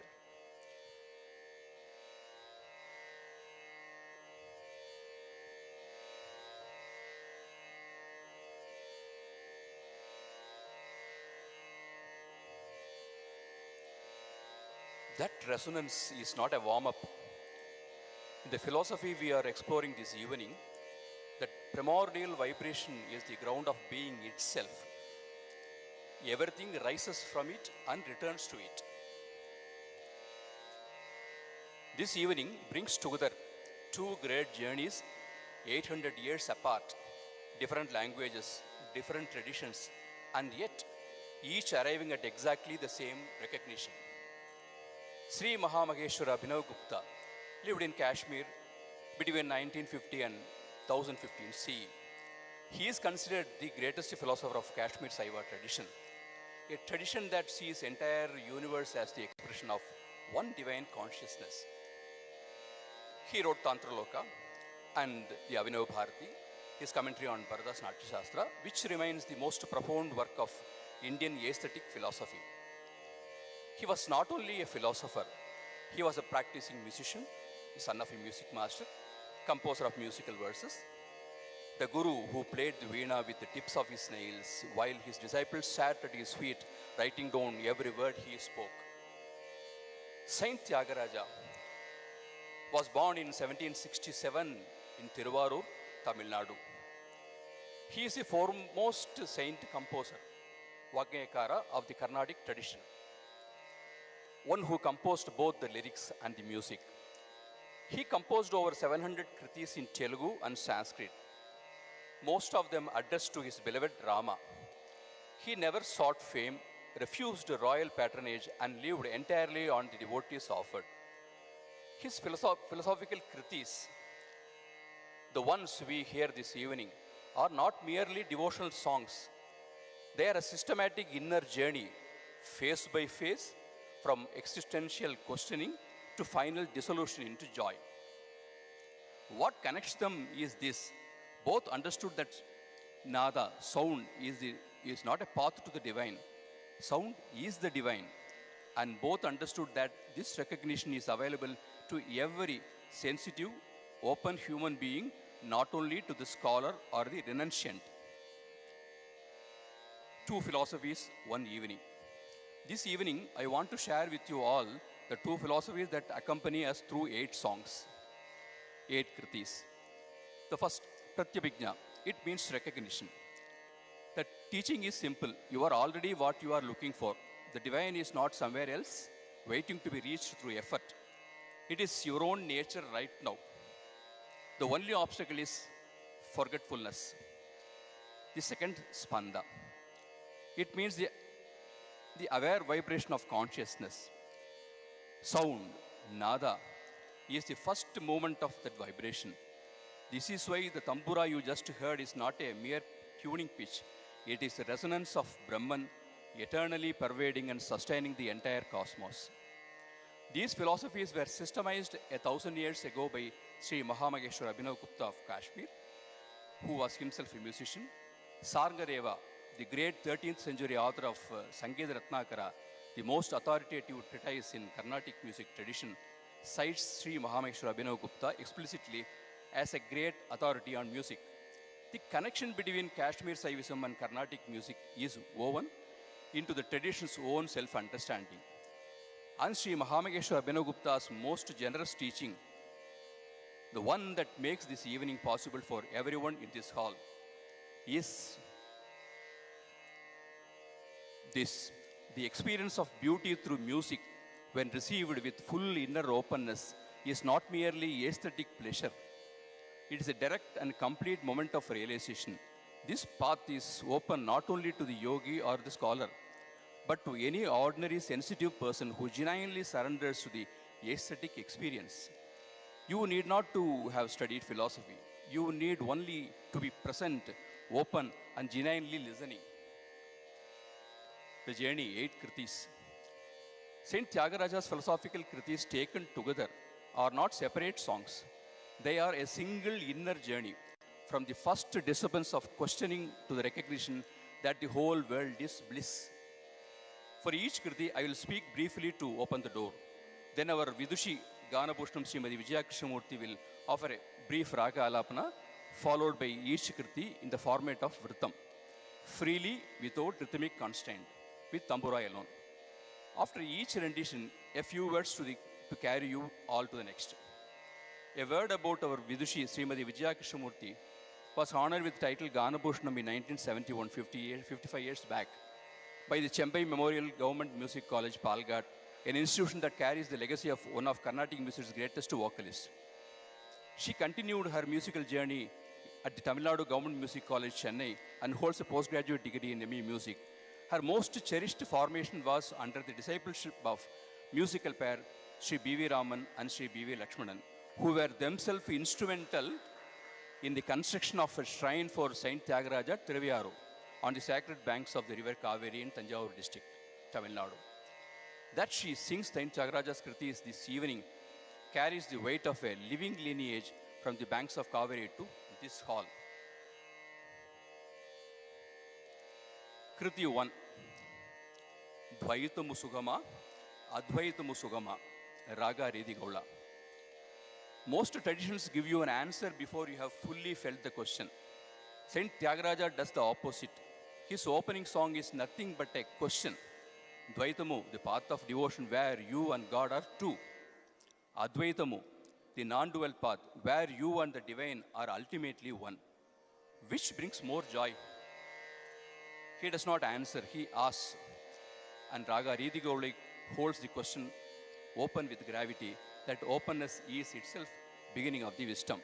[SPEAKER 5] That resonance is not a warm-up. In the philosophy we are exploring this evening, that primordial vibration is the ground of being itself. Everything rises from it and returns to it. This evening brings together two great journeys, 800 years apart, different languages, different traditions, and yet each arriving at exactly the same recognition. Sri MAHAMAHESWARA ABHINAVAGUPTA lived in Kashmir between 1950 and 1015 CE. He is considered the greatest philosopher of Kashmir Saiva tradition, a tradition that sees entire universe as the expression of one divine consciousness. He wrote Tantraloka and the Abhinav Bharati, his commentary on Bharadas Natya Shastra, which remains the most profound work of Indian aesthetic philosophy. He was not only a philosopher, he was a practicing musician, the son of a music master, composer of musical verses, the guru who played the veena with the tips of his nails while his disciples sat at his feet writing down every word he spoke. Saint Tyagaraja was born in 1767 in Tiruvarur, Tamil Nadu. He is the foremost saint composer, Vagnayakara of the Carnatic tradition, one who composed both the lyrics and the music. He composed over 700 kritis in Telugu and Sanskrit, most of them addressed to his beloved Rama. He never sought fame, refused royal patronage, and lived entirely on the devotees offered. His philosophical kritis, the ones we hear this evening, are not merely devotional songs. They are a systematic inner journey, phase by phase, from existential questioning to final dissolution into joy. What connects them is this: both understood that nada, sound, is not a path to the divine. Sound is the divine. And both understood that this recognition is available to every sensitive, open human being, not only to the scholar or the renunciant. Two philosophies, one evening. This evening, I want to share with you all the two philosophies that accompany us through 8 songs, 8 kritis. The first, Pratyabhijna, it means recognition. The teaching is simple. You are already what you are looking for. The divine is not somewhere else, waiting to be reached through effort. It is your own nature right now. The only obstacle is forgetfulness. The second, Spanda. It means the aware vibration of consciousness. Sound, nada, is the first moment of that vibration. This is why the tambura you just heard is not a mere tuning pitch. It is the resonance of Brahman, eternally pervading and sustaining the entire cosmos. These philosophies were systemized 1,000 years ago by Sri MAHAMAHESHWARA ABHINAVAGUPTA of Kashmir, who was himself a musician. Sarngadeva, the great 13th century author of Sangeeta Ratnakara, the most authoritative treatise in Carnatic music tradition, cites Sri MAHAMAHESHWARA ABHINAVAGUPTA explicitly as a great authority on music. The connection between Kashmir Saivism and Carnatic music is woven into the tradition's own self-understanding. And Sri MAHAMAHESHWARA ABHINAVAGUPTA's most generous teaching, the one that makes this evening possible for everyone in this hall, is this: the experience of beauty through music, when received with full inner openness, is not merely aesthetic pleasure. It is a direct and complete moment of realization. This path is open not only to the yogi or the scholar, but to any ordinary sensitive person who genuinely surrenders to the aesthetic experience. You need not to have studied philosophy. You need only to be present, open, and genuinely listening. The journey, 8 kritis. Saint Tyagaraja's philosophical kritis taken together are not separate songs. They are a single inner journey, from the first disturbance of questioning to the recognition that the whole world is bliss. For each kriti, I will speak briefly to open the door. Then our Vidushi Ganabhushnam Srimati Vijaya Krishnamurti will offer a brief raga alapana, followed by each kriti in the format of Vritam, freely without rhythmic constraint, with tambura alone. After each rendition, a few words to carry you all to the next. A word about our Vidushi Srimati Vijaya Krishnamurti was honored with the title Ganabhushnam in 1971, 55 years back, by the Chempai Memorial Government Music College, Palghat, an institution that carries the legacy of one of Carnatic music's greatest vocalists. She continued her musical journey at the Tamil Nadu Government Music College, Chennai, and holds a postgraduate degree in ME Music. Her most cherished formation was under the discipleship of musical pair Sri B.V. Raman and Sri B.V. Lakshmanan, who were themselves instrumental in the construction of a shrine for Saint Tyagaraja at Thiruviyaru, on the sacred banks of the river Kaveri in Tanjavur district, Tamil Nadu. That she sings Saint Tyagaraja's kritis this evening carries the weight of a living lineage from the banks of Kaveri to this hall. Kriti 1. Dvaitamu Sugama, Advaitamu Sugama, Raga Redi Gaula. Most traditions give you an answer before you have fully felt the question. Saint Tyagaraja does the opposite. His opening song is nothing but a question. Dvaitamu, the path of devotion where you and God are two. Advaitamu, the non-dual path where you and the divine are ultimately one. Which brings more joy? He does not answer, he asks. And Raga Ridi Gauli holds the question open with gravity. That openness is itself beginning of the wisdom.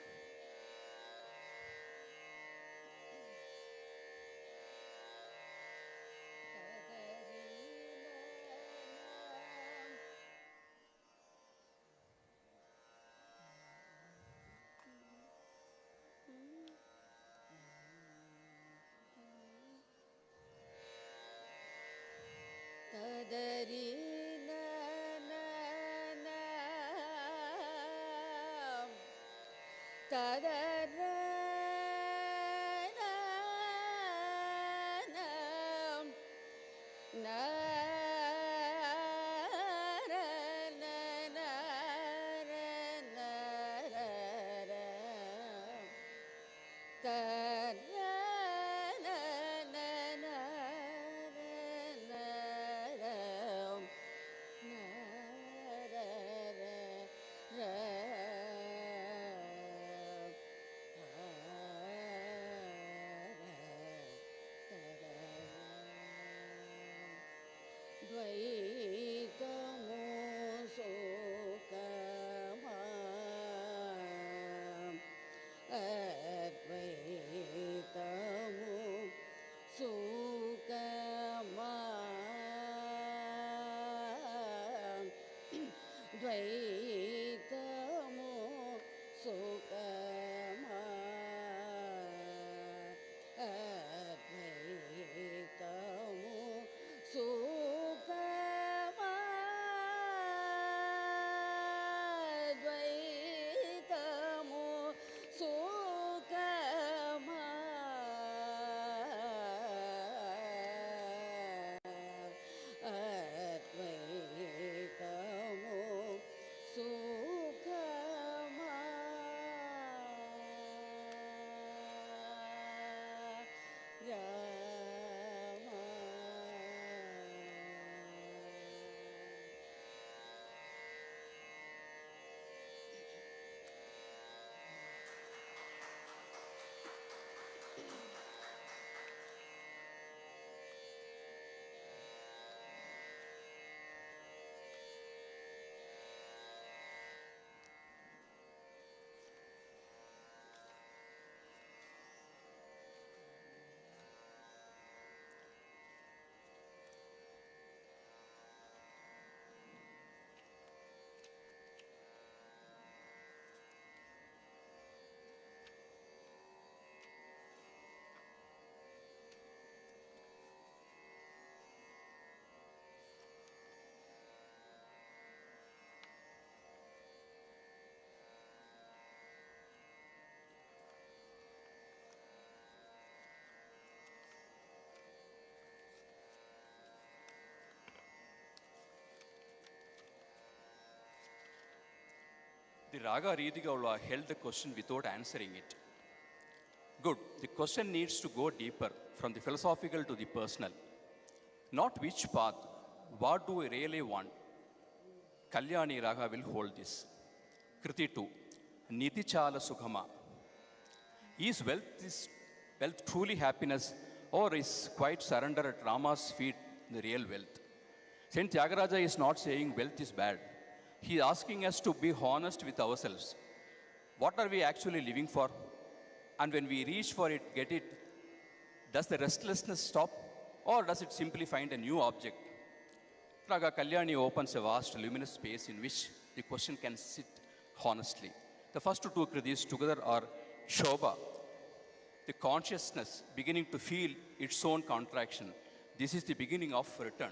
[SPEAKER 5] The Raga Ridigaula held the question without answering it. Good. The question needs to go deeper from the philosophical to the personal. Not which path, what do we really want? Kalyani Raga will hold this. Kriti 2. Niti Chala Sukhama. Is wealth truly happiness, or is quite surrender at Rama's feet the real wealth? Saint Tyagaraja is not saying wealth is bad. He is asking us to be honest with ourselves. What are we actually living for? And when we reach for it, get it, does the restlessness stop? Or does it simply find a new object? Raga Kalyani opens a vast luminous space in which the question can sit honestly. The first two kritis together are Shobha, the consciousness beginning to feel its own contraction. This is the beginning of return.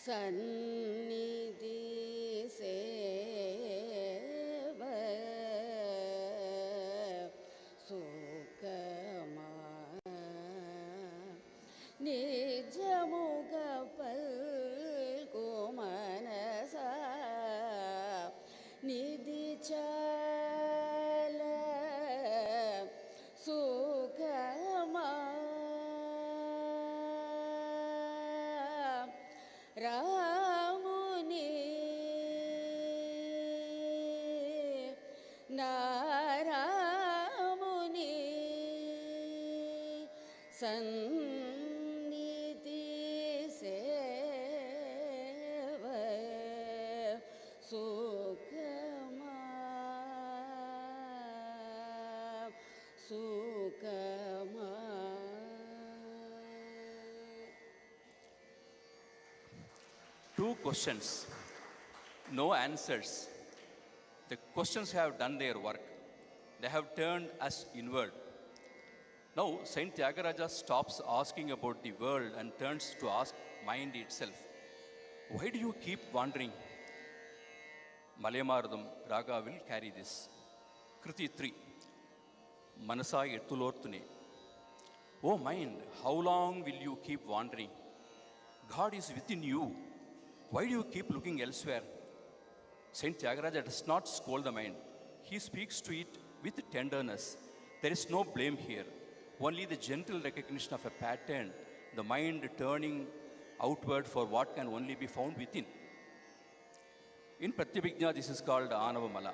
[SPEAKER 6] Sannidhi save सुखमा निजमुगपल मनसा निधि चल सुखमा रामुनि नारामुनि सन्निधि save सुखमा सुखमा
[SPEAKER 5] Two questions, no answers. The questions have done their work. They have turned us inward. Now, Saint Tyagaraja stops asking about the world and turns to ask mind itself. Why do you keep wandering? Malayamaradam Raga will carry this. Kriti 3. Manasa Ettulortune. Oh mind, how long will you keep wandering? God is within you. Why do you keep looking elsewhere? Saint Tyagaraja does not scold the mind. He speaks to it with tenderness. There is no blame here. Only the gentle recognition of a pattern, the mind turning outward for what can only be found within. In Pratyabhijna, this is called Anavamala,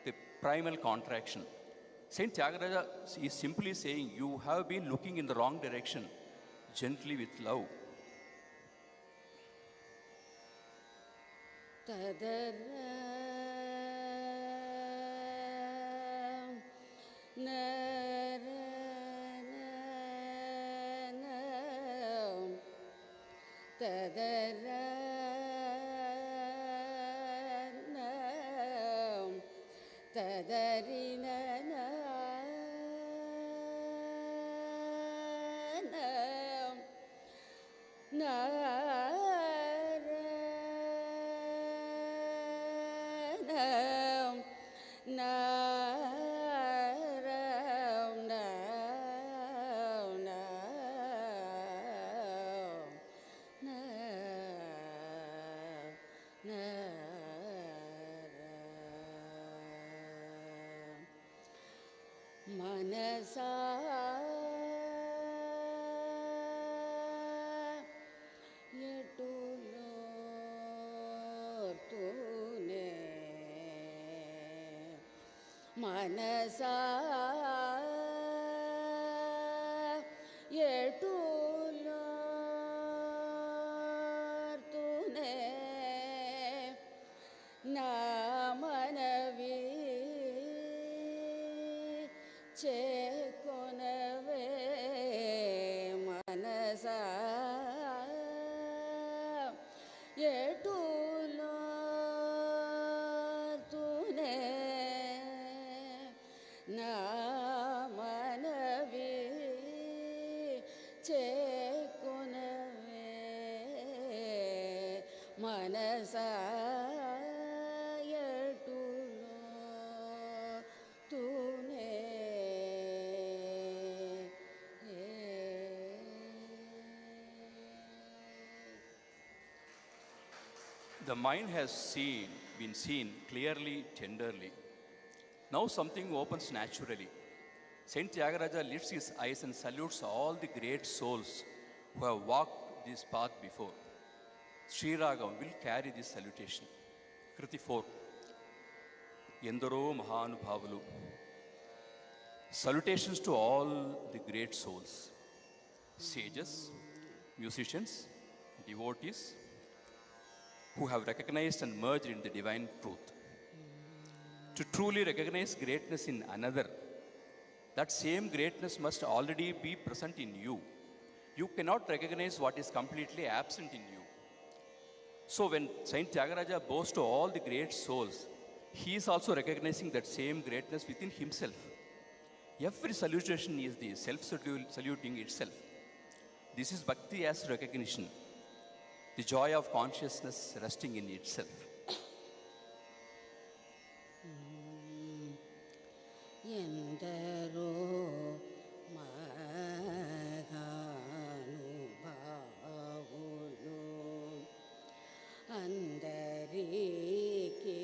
[SPEAKER 5] the primal contraction. Saint Tyagaraja is simply saying, you have been looking in the wrong direction, gently with love.
[SPEAKER 6] मनसा यटुलोर्तुने मनसा यटुलोर्तुने नामनवी चेकोनवे मनसा यटुलोर्तुने नामनवी चेकोनवे मनसा
[SPEAKER 5] The mind has been seen clearly, tenderly. Now something opens naturally. Saint Tyagaraja lifts his eyes and salutes all the great souls who have walked this path before, Sri Ragam will carry this salutation. Kriti 4. Endaro Mahanubhavalu. Salutations to all the great souls, sages, musicians, devotees, who have recognized and merged in the divine truth. To truly recognize greatness in another, that same greatness must already be present in you. You cannot recognize what is completely absent in you. So when Saint Tyagaraja bows to all the great souls, he is also recognizing that same greatness within himself. Every salutation is the self-saluting itself. This is bhakti as recognition, the joy of consciousness resting in itself.
[SPEAKER 6] ಎಂದರೋ ಮಹಾನುಭಾವುಲು అందరికీ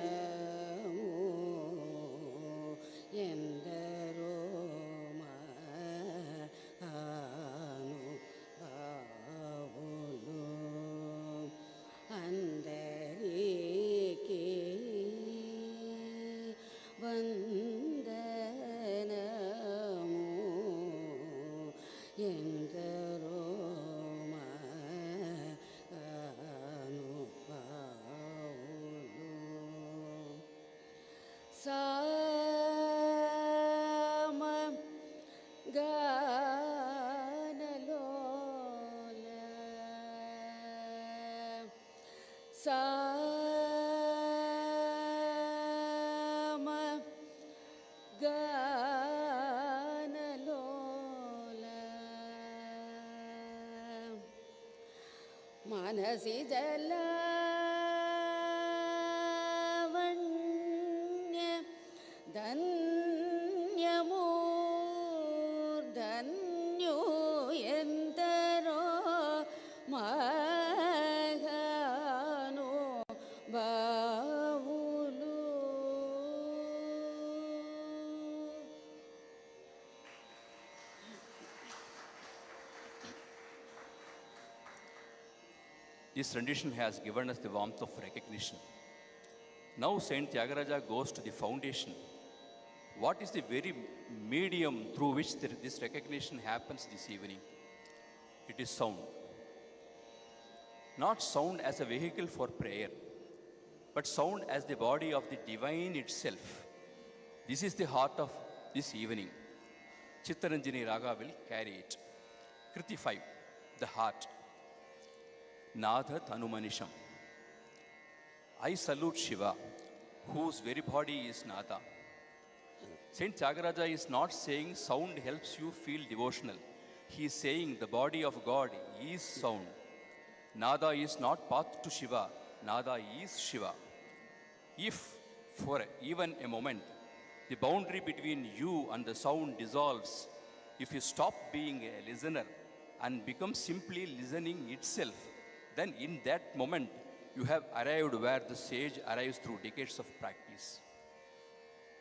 [SPEAKER 6] వందనము ఎందరో మహానుభావులు అందరికీ వందనము ఎందరో మహానుభావులు సామ గానలోల సామ గానలోల మనసి జలావణ్య ధన్యమూర్ధన్యో ఎందరో మహాను బావులు
[SPEAKER 5] This rendition has given us the warmth of recognition. Now Saint Tyagaraja goes to the foundation. What is the very medium through which this recognition happens this evening? It is sound. Not sound as a vehicle for prayer, but sound as the body of the divine itself. This is the heart of this evening. Chittaranjani Raga will carry it. Kriti 5, the heart. Nadha Tanumanisham. I salute Shiva, whose very body is Nada. Saint Tyagaraja is not saying sound helps you feel devotional. He is saying the body of God is sound. Nada is not path to Shiva. Nada is Shiva. If for even a moment the boundary between you and the sound dissolves, if you stop being a listener and become simply listening itself, then in that moment you have arrived where the sage arrives through decades of practice.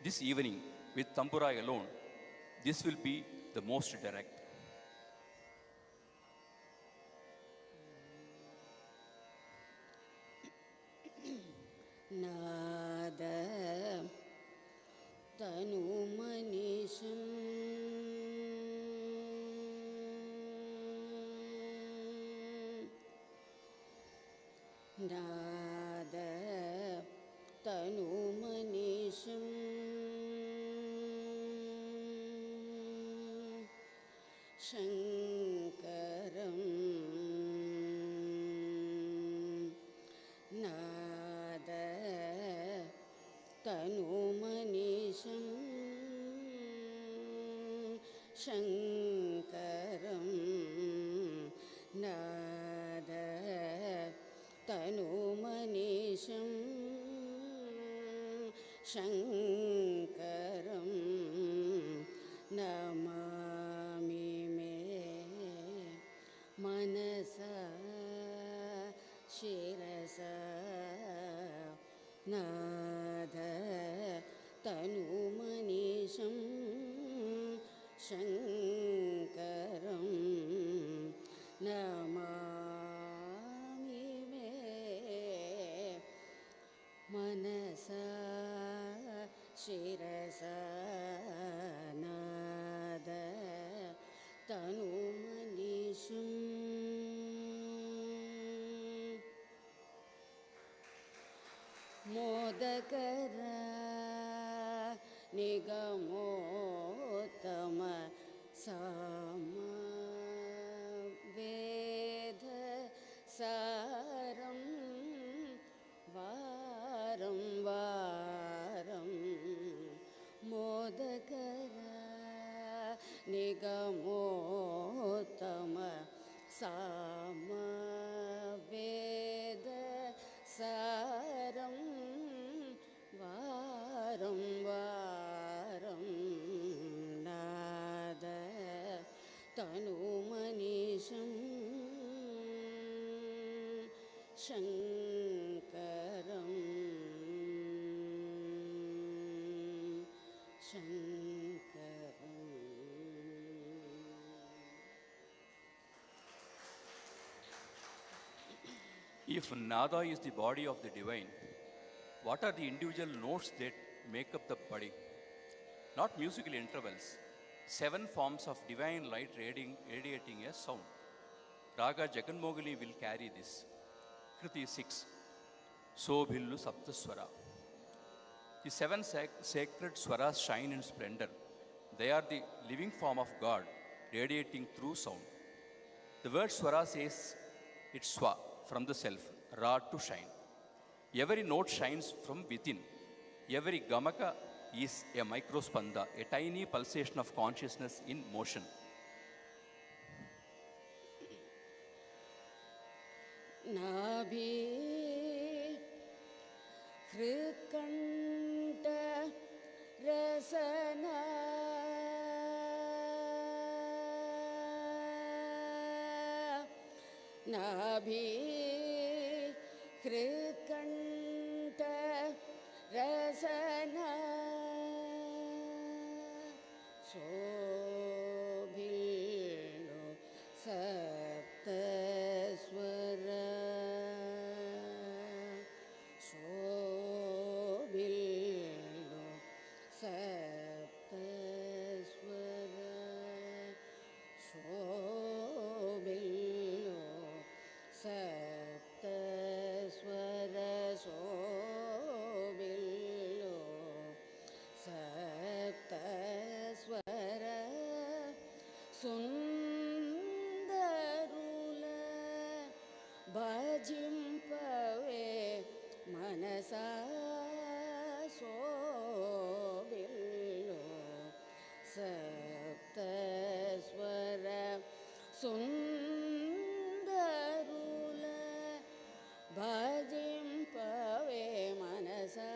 [SPEAKER 5] This evening, with Tambura alone, this will be the most direct.
[SPEAKER 6] నాద తను మనీషం నాద తను మనీషం శంకరం నాద తను మనీషం శంకరం నాద తను మనీషం శంకరం నమామి మే మనసా శిరస నాద తను మనీషం शङ्करं नमामि मे मनसा शिरसा नाद तनुमनीषं मोदकरा निगमोत्तम सामवेद सारं वारं वारं मोदकरा निगमोत्तम सामवेद सारं वारं वारं नाद तनुमनीषं शङ्करं शङ्करम्
[SPEAKER 5] If Nada is the body of the divine, what are the individual notes that make up the body? Not musical intervals. 7 forms of divine light radiating a sound. Raga Jaganmogili will carry this. Kriti 6. Sobhillu Saptaswara. The 7 sacred swaras shine in splendor. They are the living form of God radiating through sound. The word swara says it's swa, from the self, ra to shine. Every note shines from within. Every gamaka is a microspanda, a tiny pulsation of consciousness in motion.
[SPEAKER 6] नाभि हृत्कण्ठ रसना नाभि हृत्कण्ठ रसना शोभिल्लो सप्तस्वर शोभिल्लो सप्तस्वर शोभिल्लो सप्तस्वर शोभिल्लो सप्तस्वर सुन्दरुल भजिम्पवे मनसा शोभिल्लो सप्तस्वर सुन्दरुल भजिम्पवे मनसा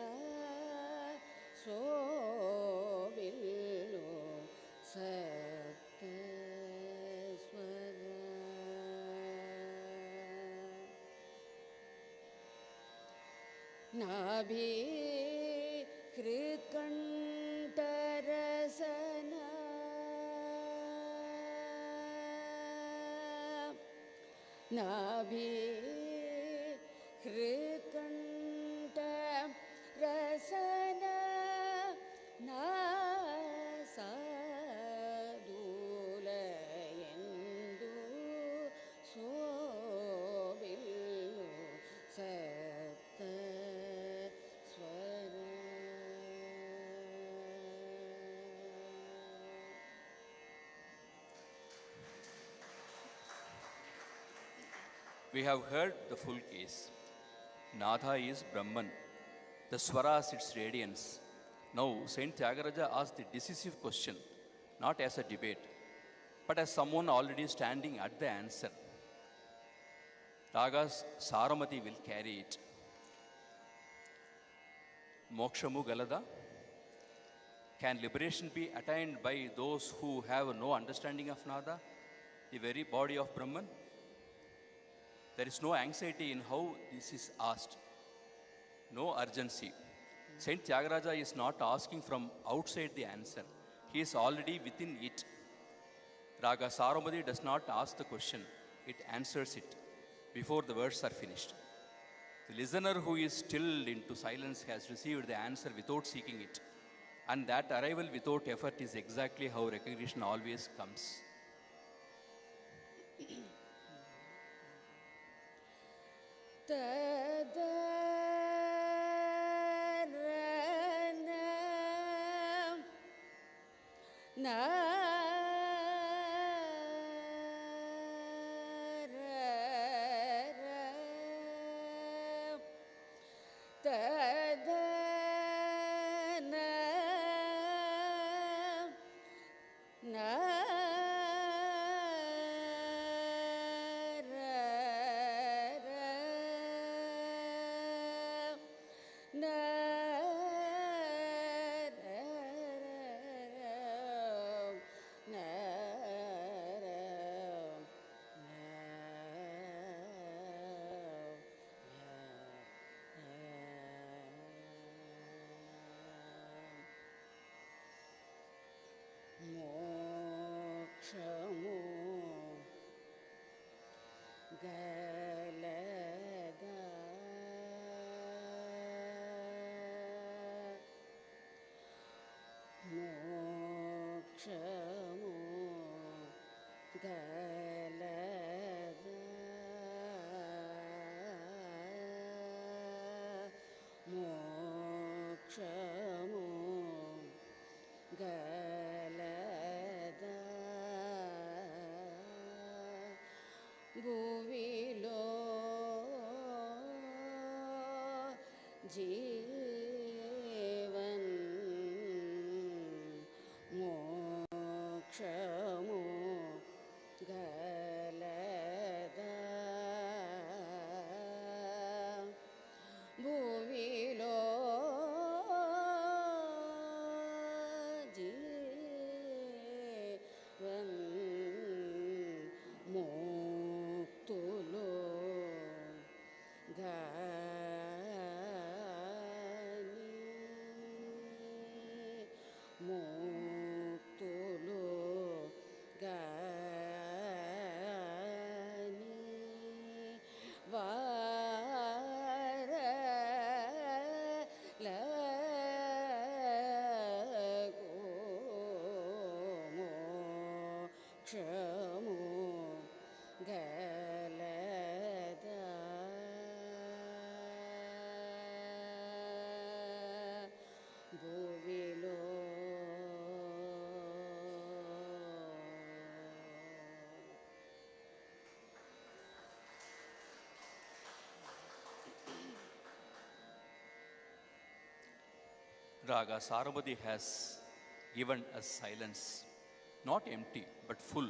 [SPEAKER 6] शोभिल्लो सप्तस्वर नाभि हृत्कण्ठरसना नाभि हृत्कण्ठ रसना नासादूलयेन्दु शोभिल्लो सप्तस्वर
[SPEAKER 5] We have heard the full case. Nada is Brahman. The swaras its radiance. Now, Saint Tyagaraja asked the decisive question, not as a debate, but as someone already standing at the answer. Raga's Saramati will carry it. Mokshamu Galada? Can liberation be attained by those who have no understanding of Nada, the very body of Brahman? There is no anxiety in how this is asked, no urgency. Saint Tyagaraja is not asking from outside the answer. He is already within it. Raga Saromati does not ask the question, it answers it before the words are finished. The listener who is stilled into silence has received the answer without seeking it. And that arrival without effort is exactly how recognition always comes.
[SPEAKER 6] మోక్షము గలదా మోక్షము గలదా మోక్షము గలదా భూమిలో జీవన్ మోక్షము గలదా భూమిలో జీవన్ ముక్తులు ముక్తులు మోక్షము గలదా భూమిలో
[SPEAKER 5] Raga Saromati has given us silence, not empty but full.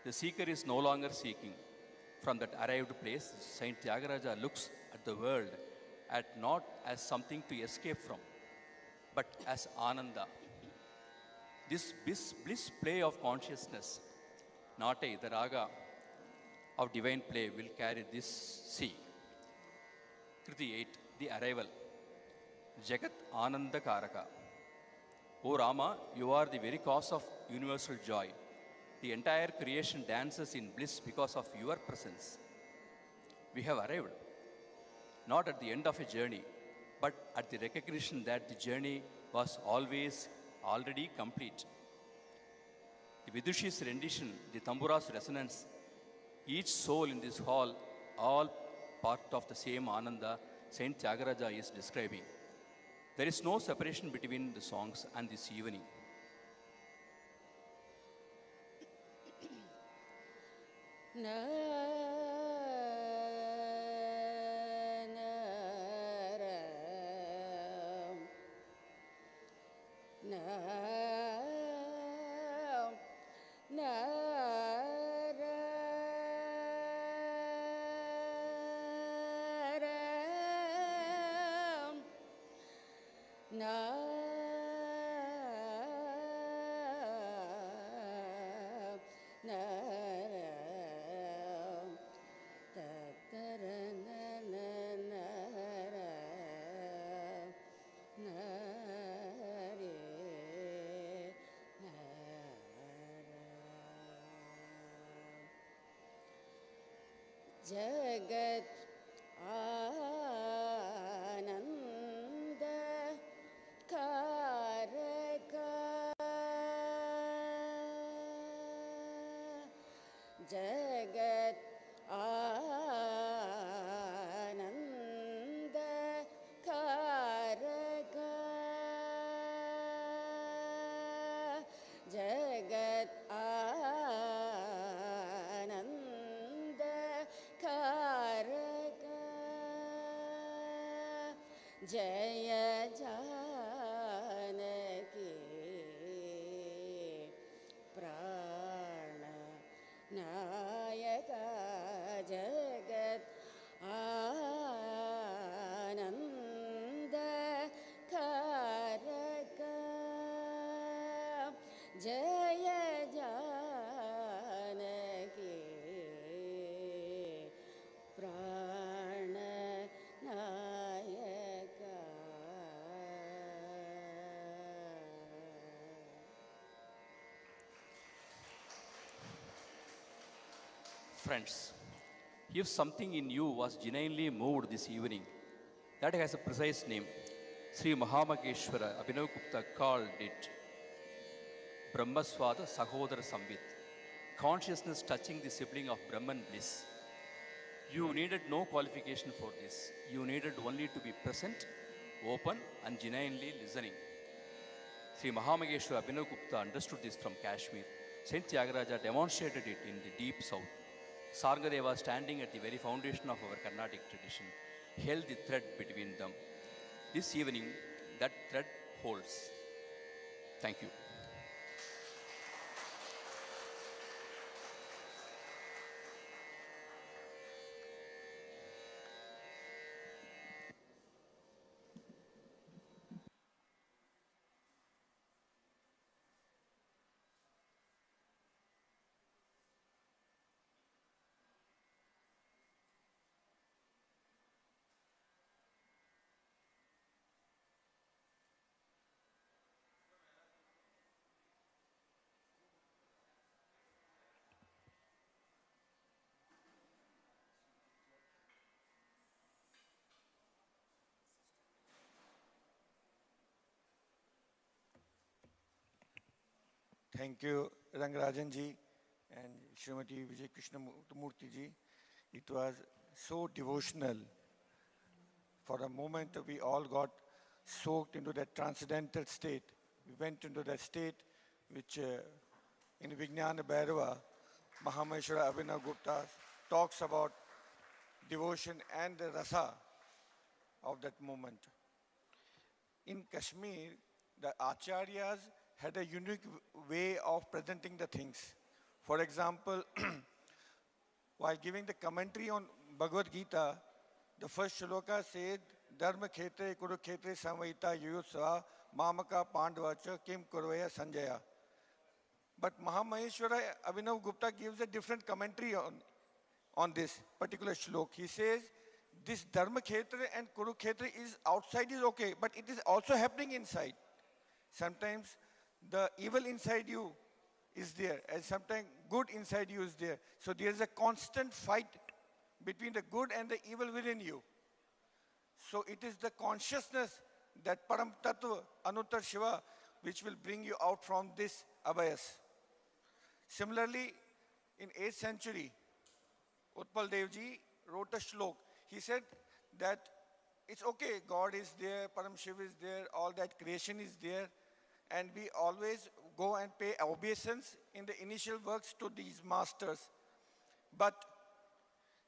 [SPEAKER 5] The seeker is no longer seeking. From that arrived place, Saint Tyagaraja looks at the world not as something to escape from, but as Ananda. This bliss play of consciousness, Nate, the raga of divine play, will carry this sea. Kriti 8, the arrival. Jagat Ananda Karaka. O Rama, you are the very cause of universal joy. The entire creation dances in bliss because of your presence. We have arrived, not at the end of a journey, but at the recognition that the journey was already complete. The Vidushi's rendition, the Tambura's resonance, each soul in this hall, all part of the same Ananda Saint Tyagaraja is describing. There is no separation between the songs and this evening.
[SPEAKER 6] जगत् आनन्द कारक जगत् आनन्द कारक जगत् आनन्द कारक जय जानकी प्राण नायक जगत् आनन्द कारक जय जानकी प्राण नायक
[SPEAKER 5] Friends, if something in you was genuinely moved this evening, that has a precise name. Sri MAHAMAHESHWARA ABHINAVAGUPTA called it Brahmaswada Sahodara Samvit, consciousness touching the sibling of Brahman bliss. You needed no qualification for this. You needed only to be present, open, and genuinely listening. Sri MAHAMAHESWARA Abhinavagupta understood this from Kashmir. Saint Tyagaraja demonstrated it in the deep south. Sargadeva, standing at the very foundation of our Carnatic tradition, held the thread between them. This evening, that thread holds. Thank you.
[SPEAKER 1] Thank you, Rangarajan ji and Srimati Vijay Krishna Murthy ji. It was so devotional. For a moment, we all got soaked into that transcendental state. We went into that state which in Vijnana Bhairava, Mahamaheshwara Abhinavagupta talks about devotion and the rasa of that moment. In Kashmir, the acharyas had a unique way of presenting the things. For example, while giving the commentary on Bhagavad Gita, the first shloka said, Dharma khetre kurukhetre samvita yuyutsa mamaka pandavacha kim kurvaya sanjaya. But Mahamaheshwara Abhinavagupta gives a different commentary on this particular shlok. He says, this Dharma khetra and Kurukshetra is outside is okay, but it is also happening inside. Sometimes the evil inside you is there, and sometimes good inside you is there. So there is a constant fight between the good and the evil within you. So it is the consciousness, that Param Tattva, Anuttar Shiva, which will bring you out from this abayas. Similarly, in 8th century, Utpal Dev Ji wrote a shlok. He said that it's okay, God is there, Param Shiva is there, all that creation is there, and we always go and pay obeisance in the initial works to these masters. But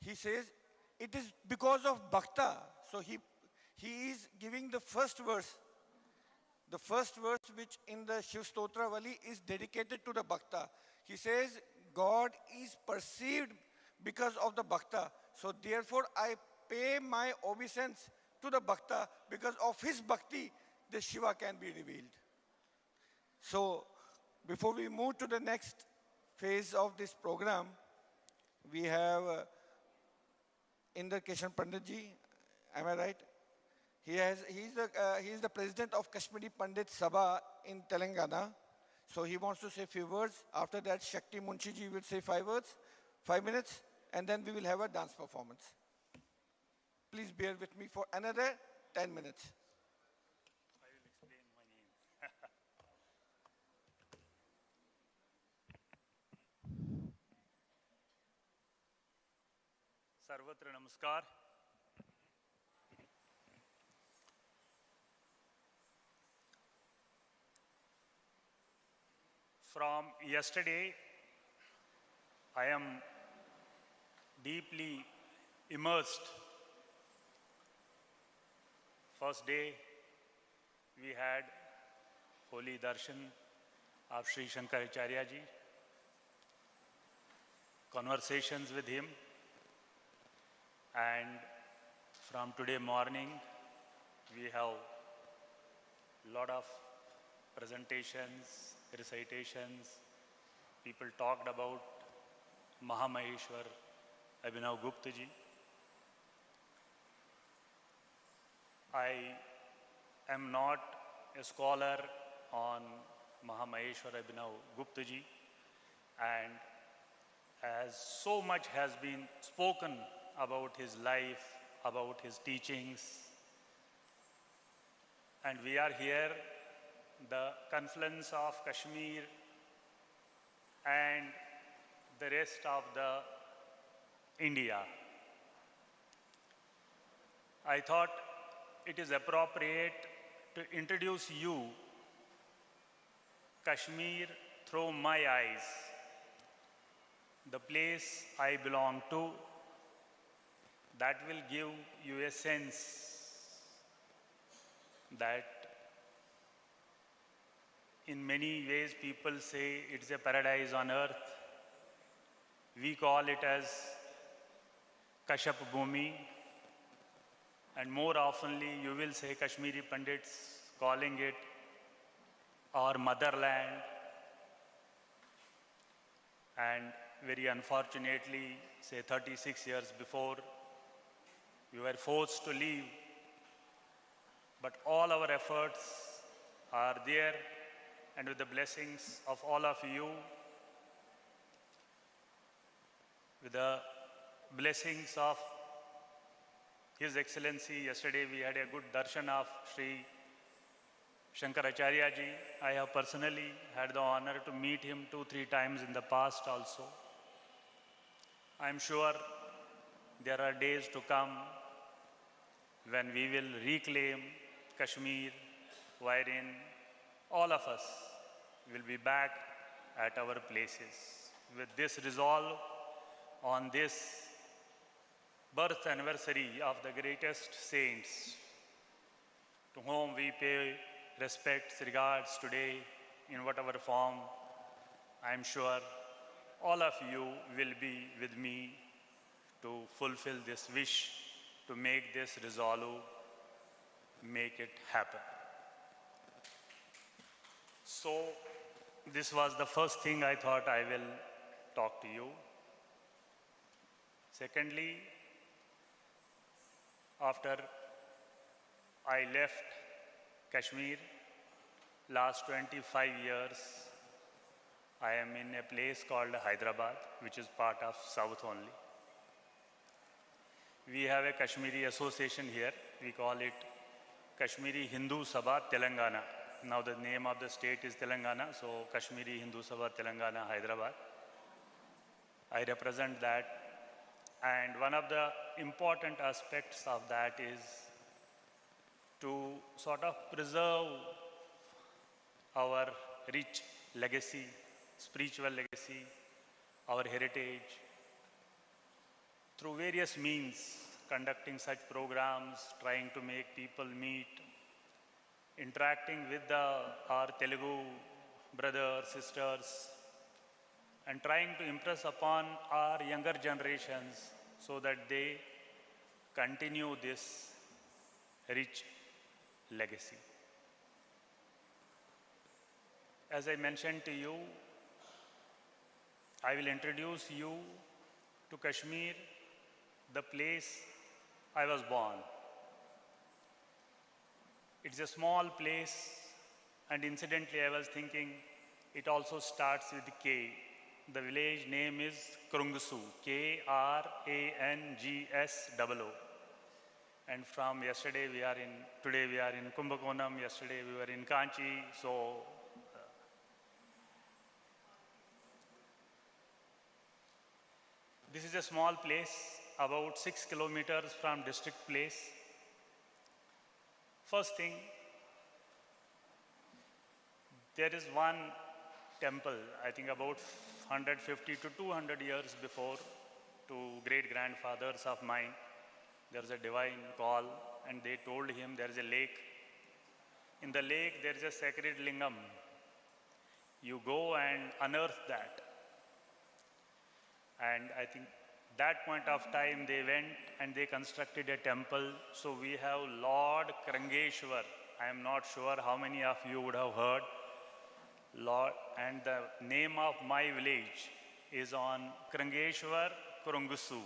[SPEAKER 1] he says it is because of bhakta. So he is giving the first verse which in the Shiv Stotra Vali is dedicated to the bhakta. He says God is perceived because of the bhakta. So therefore I pay my obeisance to the bhakta, because of his bhakti the Shiva can be revealed. So before we move to the next phase of this program, we have Indra Keshan Pandit ji, am I right? He is the president of Kashmiri Pandit Sabha in Telangana. So he wants to say a few words. After that, Shakti Munshi ji will say 5 words, 5 minutes. and then we will have a dance performance. Please bear with me for another 10 minutes.
[SPEAKER 7] I will explain my name. Sarvatra Namaskar. From yesterday, I am deeply immersed. First day, we had Holy Darshan of Sri Shankaracharya ji, conversations with him, and from today morning, we have lot of presentations, recitations. People talked about MAHAMAHESHWARA ABHINAVAGUPTA ji. I am not a scholar on MAHAMAHESHWARA ABHINAVAGUPTA ji, and as so much has been spoken about his life, about his teachings, and we are here, the confluence of Kashmir and the rest of the India. I thought it is appropriate to introduce you Kashmir through my eyes, the place I belong to. That will give you a sense that in many ways people say it's a paradise on earth. We call it as Kashyap Bhumi, and more oftenly you will say Kashmiri Pandits calling it our motherland. And very unfortunately, say 36 years before, we were forced to leave. But all our efforts are there, and with the blessings of all of you, with the blessings of His Excellency, yesterday we had a good darshan of Sri Shankaracharya ji. I have personally had the honor to meet him 2-3 times in the past also. I am sure there are days to come when we will reclaim Kashmir, wherein all of us will be back at our places. With this resolve, on this birth anniversary of the greatest saints, to whom we pay respects, regards today in whatever form, I am sure all of you will be with me to fulfill this wish, to make this resolve, make it happen. So this was the first thing I thought I will talk to you. Secondly, after I left Kashmir, last 25 years, I am in a place called Hyderabad, which is part of South only. We have a Kashmiri association here. We call it Kashmiri Hindu Sabha Telangana. Now the name of the state is Telangana, so Kashmiri Hindu Sabha Telangana, Hyderabad. I represent that. And one of the important aspects of that is to sort of preserve our rich legacy, spiritual legacy, our heritage, through various means, conducting such programs, trying to make people meet, interacting with our Telugu brothers, sisters, and trying to impress upon our younger generations so that they continue this rich legacy. As I mentioned to you, I will introduce you to Kashmir, the place I was born. It's a small place, and incidentally I was thinking it also starts with K. The village name is Krungsu, Krangsso. And from yesterday today we are in Kumbakonam, yesterday we were in Kanchi, so this is a small place, about 6 kilometers from district place. First thing, there is one temple, I think about 150 to 200 years before, to great-grandfathers of mine. There is a divine call, and they told him there is a lake. In the lake, there is a sacred lingam. You go and unearth that. And I think that point of time they went and they constructed a temple. So we have Lord Krangeshwar. I am not sure how many of you would have heard. Lord, and the name of my village is on Krangeshwar Krungsu.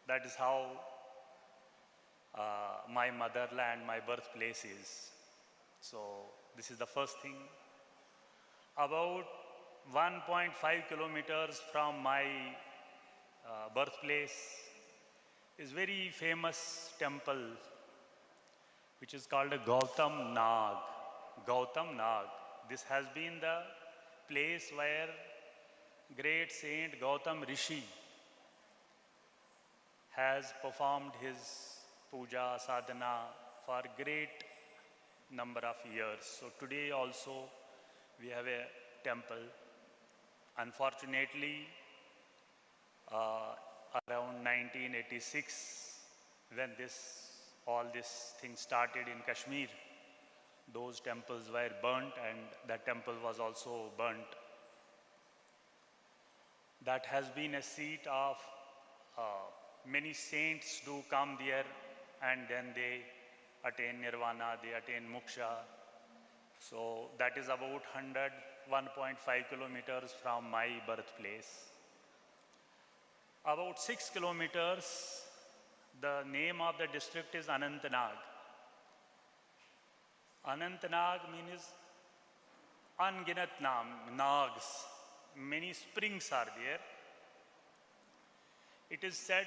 [SPEAKER 7] That is how my motherland, my birthplace is. So this is the first thing. About 1.5 kilometers from my birthplace is very famous temple which is called a Gautam Nag. Gautam Nag. This has been the place where great saint Gautam Rishi has performed his puja, sadhana for great number of years. So today also we have a temple. Unfortunately, around 1986, when all this thing started in Kashmir, those temples were burnt and that temple was also burnt. That has been a seat of many saints do come there and then they attain nirvana, they attain moksha. So that is about 101.5 kilometers from my birthplace. About 6 kilometers, the name of the district is Anantnag. Anantnag means unginat nags. Many springs are there. It is said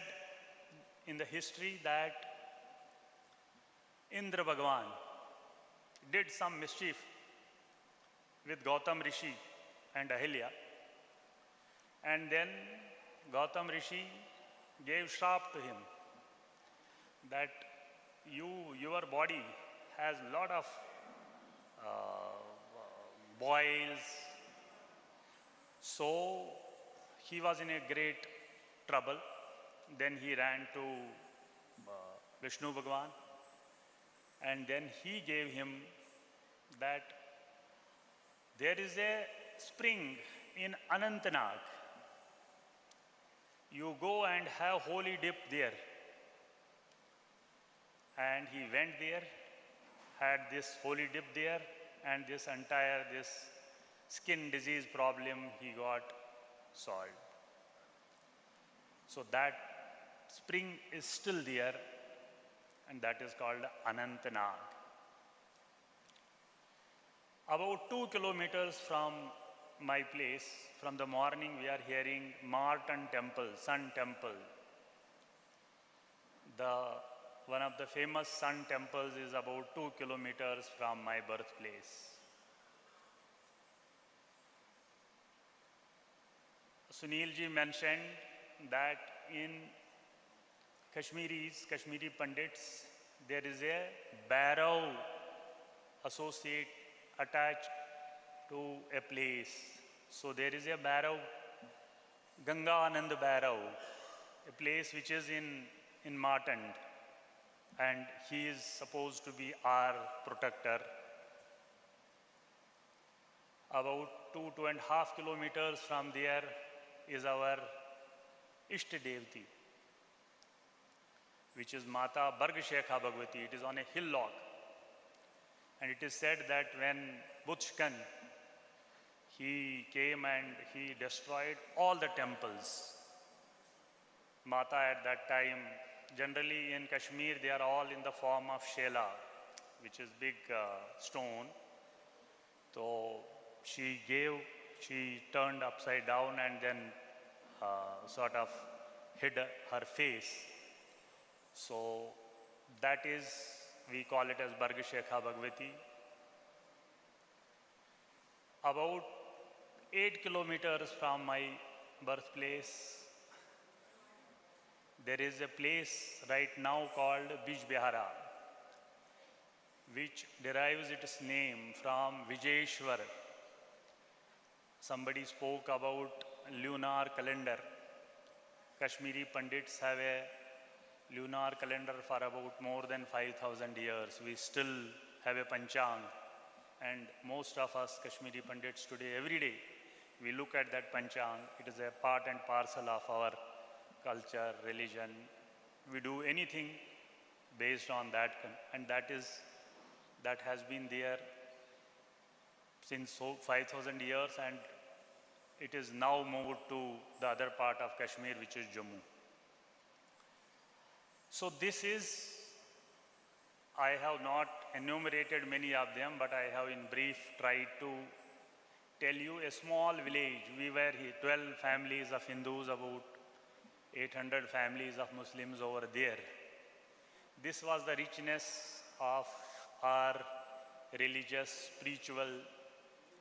[SPEAKER 7] in the history that Indra Bhagwan did some mischief with Gautam Rishi and Ahilya. And then Gautam Rishi gave shrap to him that your body has a lot of boils. So he was in a great trouble. Then he ran to Vishnu Bhagwan and then he gave him that there is a spring in Anantnag. You go and have holy dip there. And he went there, had this holy dip there, and this skin disease problem he got solved. So that spring is still there, and that is called Anantnag. About 2 kilometers from my place, from the morning we are hearing Martin Temple, Sun Temple. One of the famous sun temples is about 2 kilometers from my birthplace. Sunilji mentioned that in Kashmiri Pandits, there is a barrow attached to a place. So there is a barrow, Ganga Anand Barrow, a place which is in Martand, and he is supposed to be our protector. About 2.5 kilometers from there is our Ishta Devti, which is Mata Bargshekha Bhagavati. It is on a hillock. And it is said that when Butchkan, he came and he destroyed all the temples. Mata at that time, generally in Kashmir, they are all in the form of shela, which is big stone. So she she turned upside down and then sort of hid her face. So that is, we call it as Bargashekha Bhagavati. About 8 kilometers from my birthplace, there is a place right now called Bijbihara, which derives its name from Vijayeshwar. Somebody spoke about lunar calendar. Kashmiri Pandits have a lunar calendar for about more than 5,000 years. We still have a Panchang. And most of us Kashmiri Pandits today, every day, we look at that Panchang. It is a part and parcel of our culture, religion. We do anything based on that, and that has been there since 5,000 years, and it is now moved to the other part of Kashmir, which is Jammu. So this is, I have not enumerated many of them, but I have in brief tried to tell you a small village. We were here, 12 families of Hindus, about 800 families of Muslims over there. This was the richness of our religious, spiritual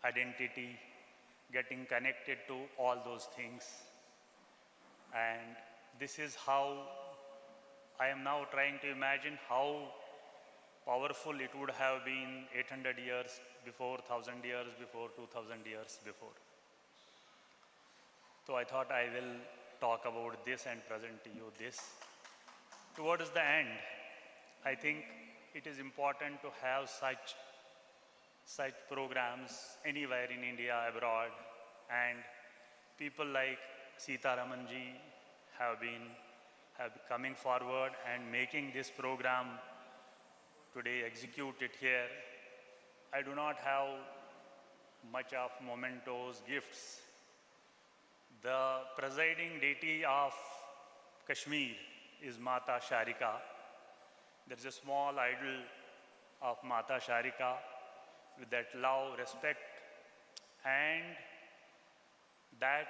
[SPEAKER 7] identity, getting connected to all those things. And this is how I am now trying to imagine how powerful it would have been 800 years before, 1,000 years before, 2,000 years before. So I thought I will talk about this and present to you this. Towards the end, I think it is important to have such programs anywhere in India, abroad, and people like Sita Ramanji have coming forward and making this program today executed here. I do not have much of mementos, gifts. The presiding deity of Kashmir is Mata Sharika. There is a small idol of Mata Sharika with that love, respect, and that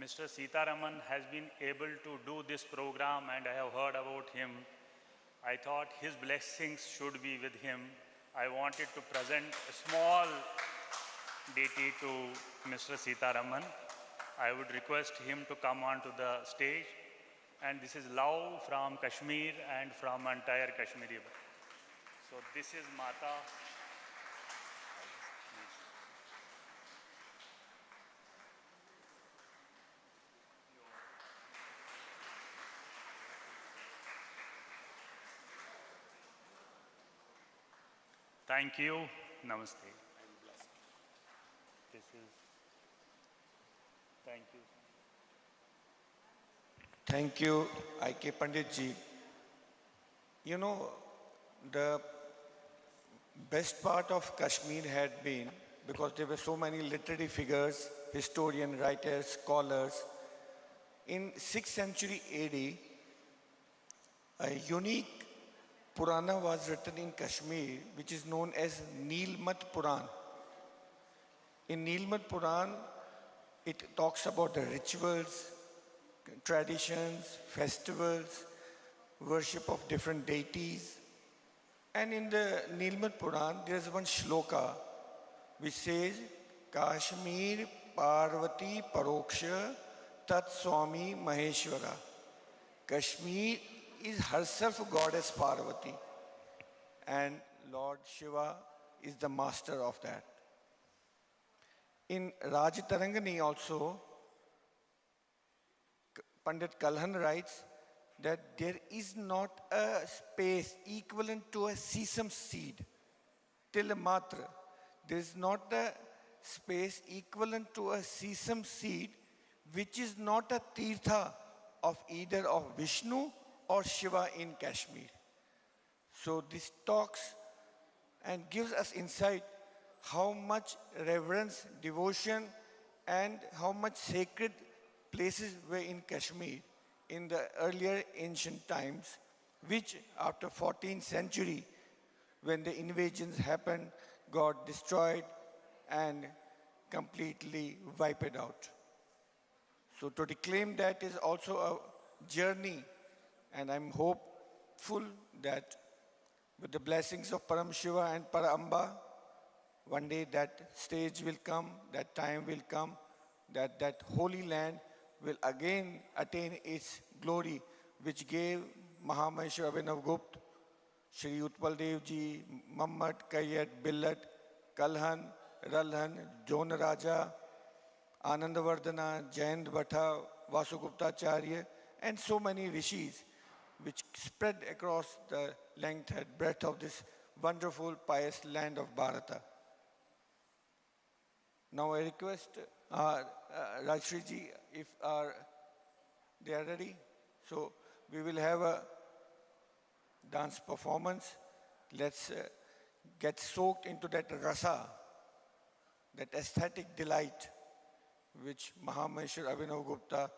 [SPEAKER 7] Mr. Sitaraman has been able to do this program, and I have heard about him. I thought his blessings should be with him. I wanted to present a small deity to Mr. Sitaraman. I would request him to come onto the stage. And this is love from Kashmir and from entire Kashmiri. So this is Mata. Thank you. Namaste. I'm blessed. This is. Thank you.
[SPEAKER 1] Thank you, I.K. Pandit ji. You know, the best part of Kashmir had been, because there were so many literary figures, historians, writers, scholars. In 6th century AD, a unique Purana was written in Kashmir, which is known as Nilmat Puran. In Nilmat Puran, it talks about the rituals, traditions, festivals, worship of different deities. And in the Nilmat Puran, there is one shloka which says, Kashmir Parvati Paroksha Tat Swami Maheshwara. Kashmir is herself goddess Parvati, and Lord Shiva is the master of that. In Rajatarangani also, Pandit Kalhan writes that there is not a space equivalent to a sesame seed. Till matra, there is not a space equivalent to a sesame seed which is not a tirtha of either of Vishnu or Shiva in Kashmir. So this talks and gives us insight how much reverence, devotion, and how much sacred places were in Kashmir in the earlier ancient times, which after 14th century, when the invasions happened, got destroyed and completely wipe it out. So to reclaim that is also a journey, and I'm hopeful that with the blessings of Param Shiva and Paramba, one day that stage will come, that time will come, that holy land will again attain its glory, which gave Mahamaheshwara Abhinavagupta, Shri Utpal Dev Ji, Mammat, Kayyat, Billat, Kalhan, Ralhan, Jona Raja, Anandavardhana, Jayant Bhatta, Vasuguptacharya, and so many rishis which spread across the length and breadth of this wonderful, pious land of Bharata. Now I request Rajshri ji if they are ready. So we will have a dance performance. Let's get soaked into that rasa, that aesthetic delight which Mahamaheshwara Abhinavagupta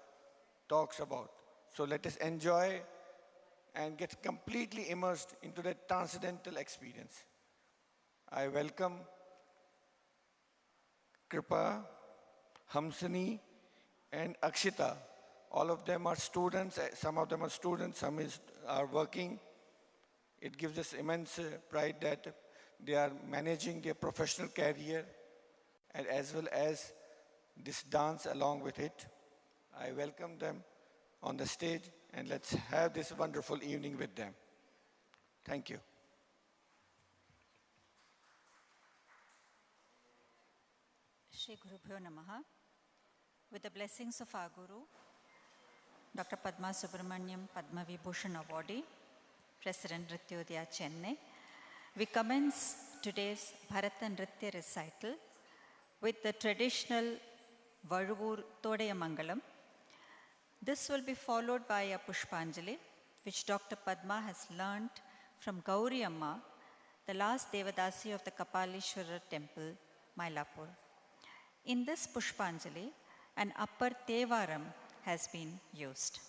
[SPEAKER 1] talks about. So let us enjoy and get completely immersed into that transcendental experience. I welcome Kripa, Hamsini, and Akshita. All of them are students. Some of them are students, some are working. It gives us immense pride that they are managing their professional career and as well as this dance along with it. I welcome them on the stage and let's have this wonderful evening with them. Thank you.
[SPEAKER 2] Shri Gurubhyo Namaha. With the blessings of our Guru, Dr. Padma Subramaniam Padma Vibhushan Awardee, President Nrityodaya Chennai, we commence today's Bharata Nritya recital with the traditional Vazhuvur Todaya Mangalam. This will be followed by a Pushpanjali, which Dr. Padma has learnt from Gauri Amma, the last Devadasi of the Kapalishwara temple, Mylapore. In this Pushpanjali, an upper Tevaram has been used.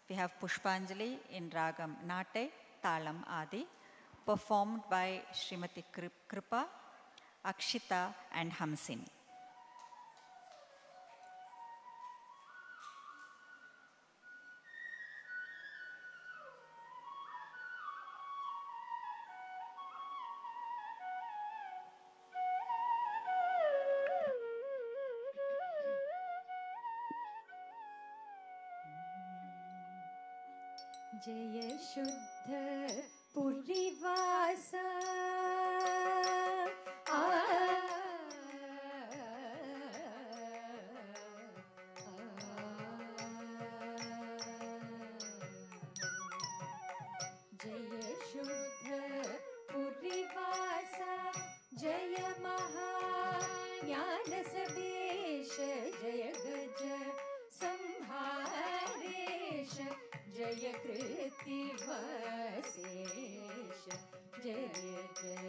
[SPEAKER 2] We have Pushpanjali in Ragam Nate, Talam Adi, performed by Srimati Kripa, Akshita and Hamsini.
[SPEAKER 8] जय शुद्ध पुरीवासा जय शुद्ध पुरीवासा जय महाज्ञान सदेश जय गज संहारेश जय कृतिवशेष जय जय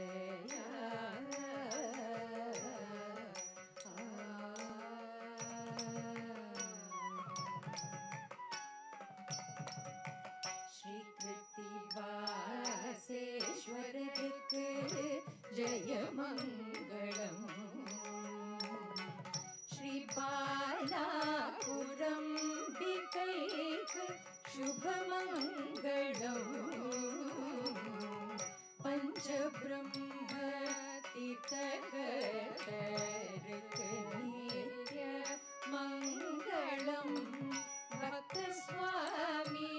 [SPEAKER 8] श्री कृतिवासेश्वर दिक् जय मंगलम श्री बालापुरम बिकैक शुभमङ्गलम् पञ्चब्रह्म तीर्थकर्तृक नित्यमङ्गलम् भक्तस्वामी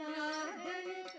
[SPEAKER 8] नादक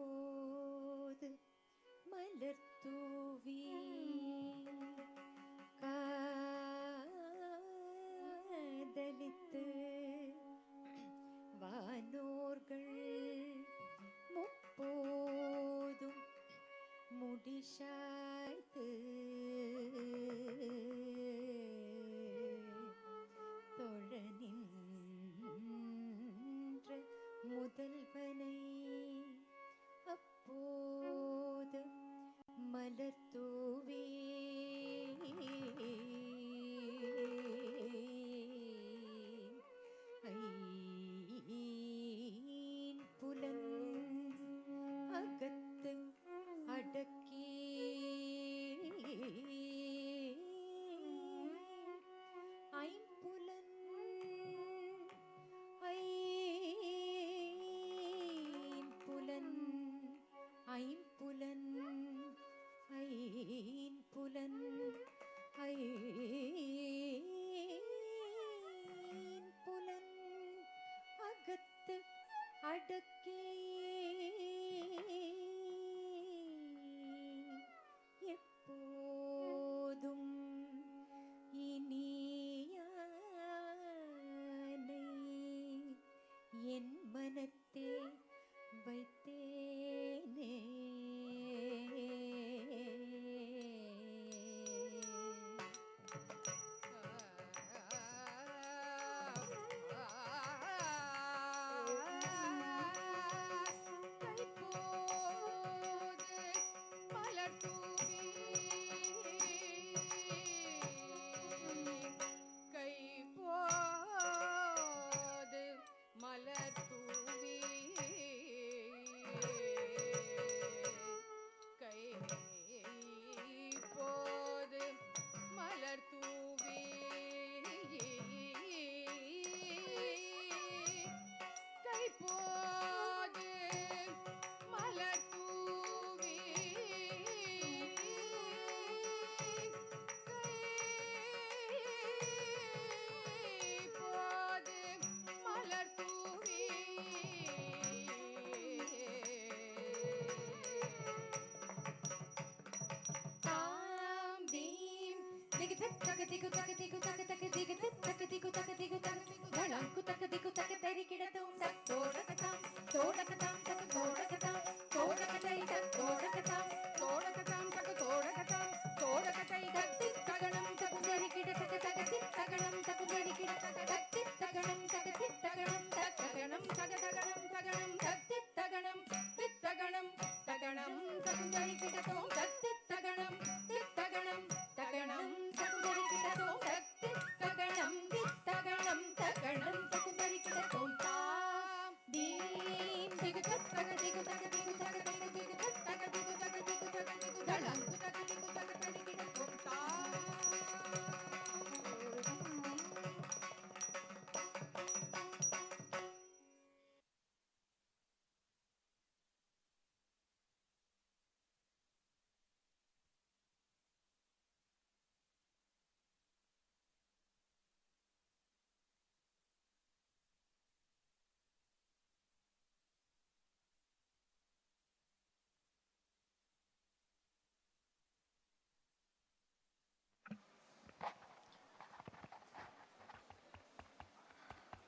[SPEAKER 8] கைப்போது மலர்தூவி காதலித்து வானோர்கள் முப்போதும் முடிசாய்த்து தொழ நின்ற முதல்வனை அப்போது மலர்தூவி ஐம்புலன் அகத்து அடக்கி ஐம்புலன் ஐம்புலன் ஐம்புலன் ஐம்புலன் ஐம்புலன் அகத்து அடக்கி எப்போதும் இனியானை என் மனத்தே வைத்தேனே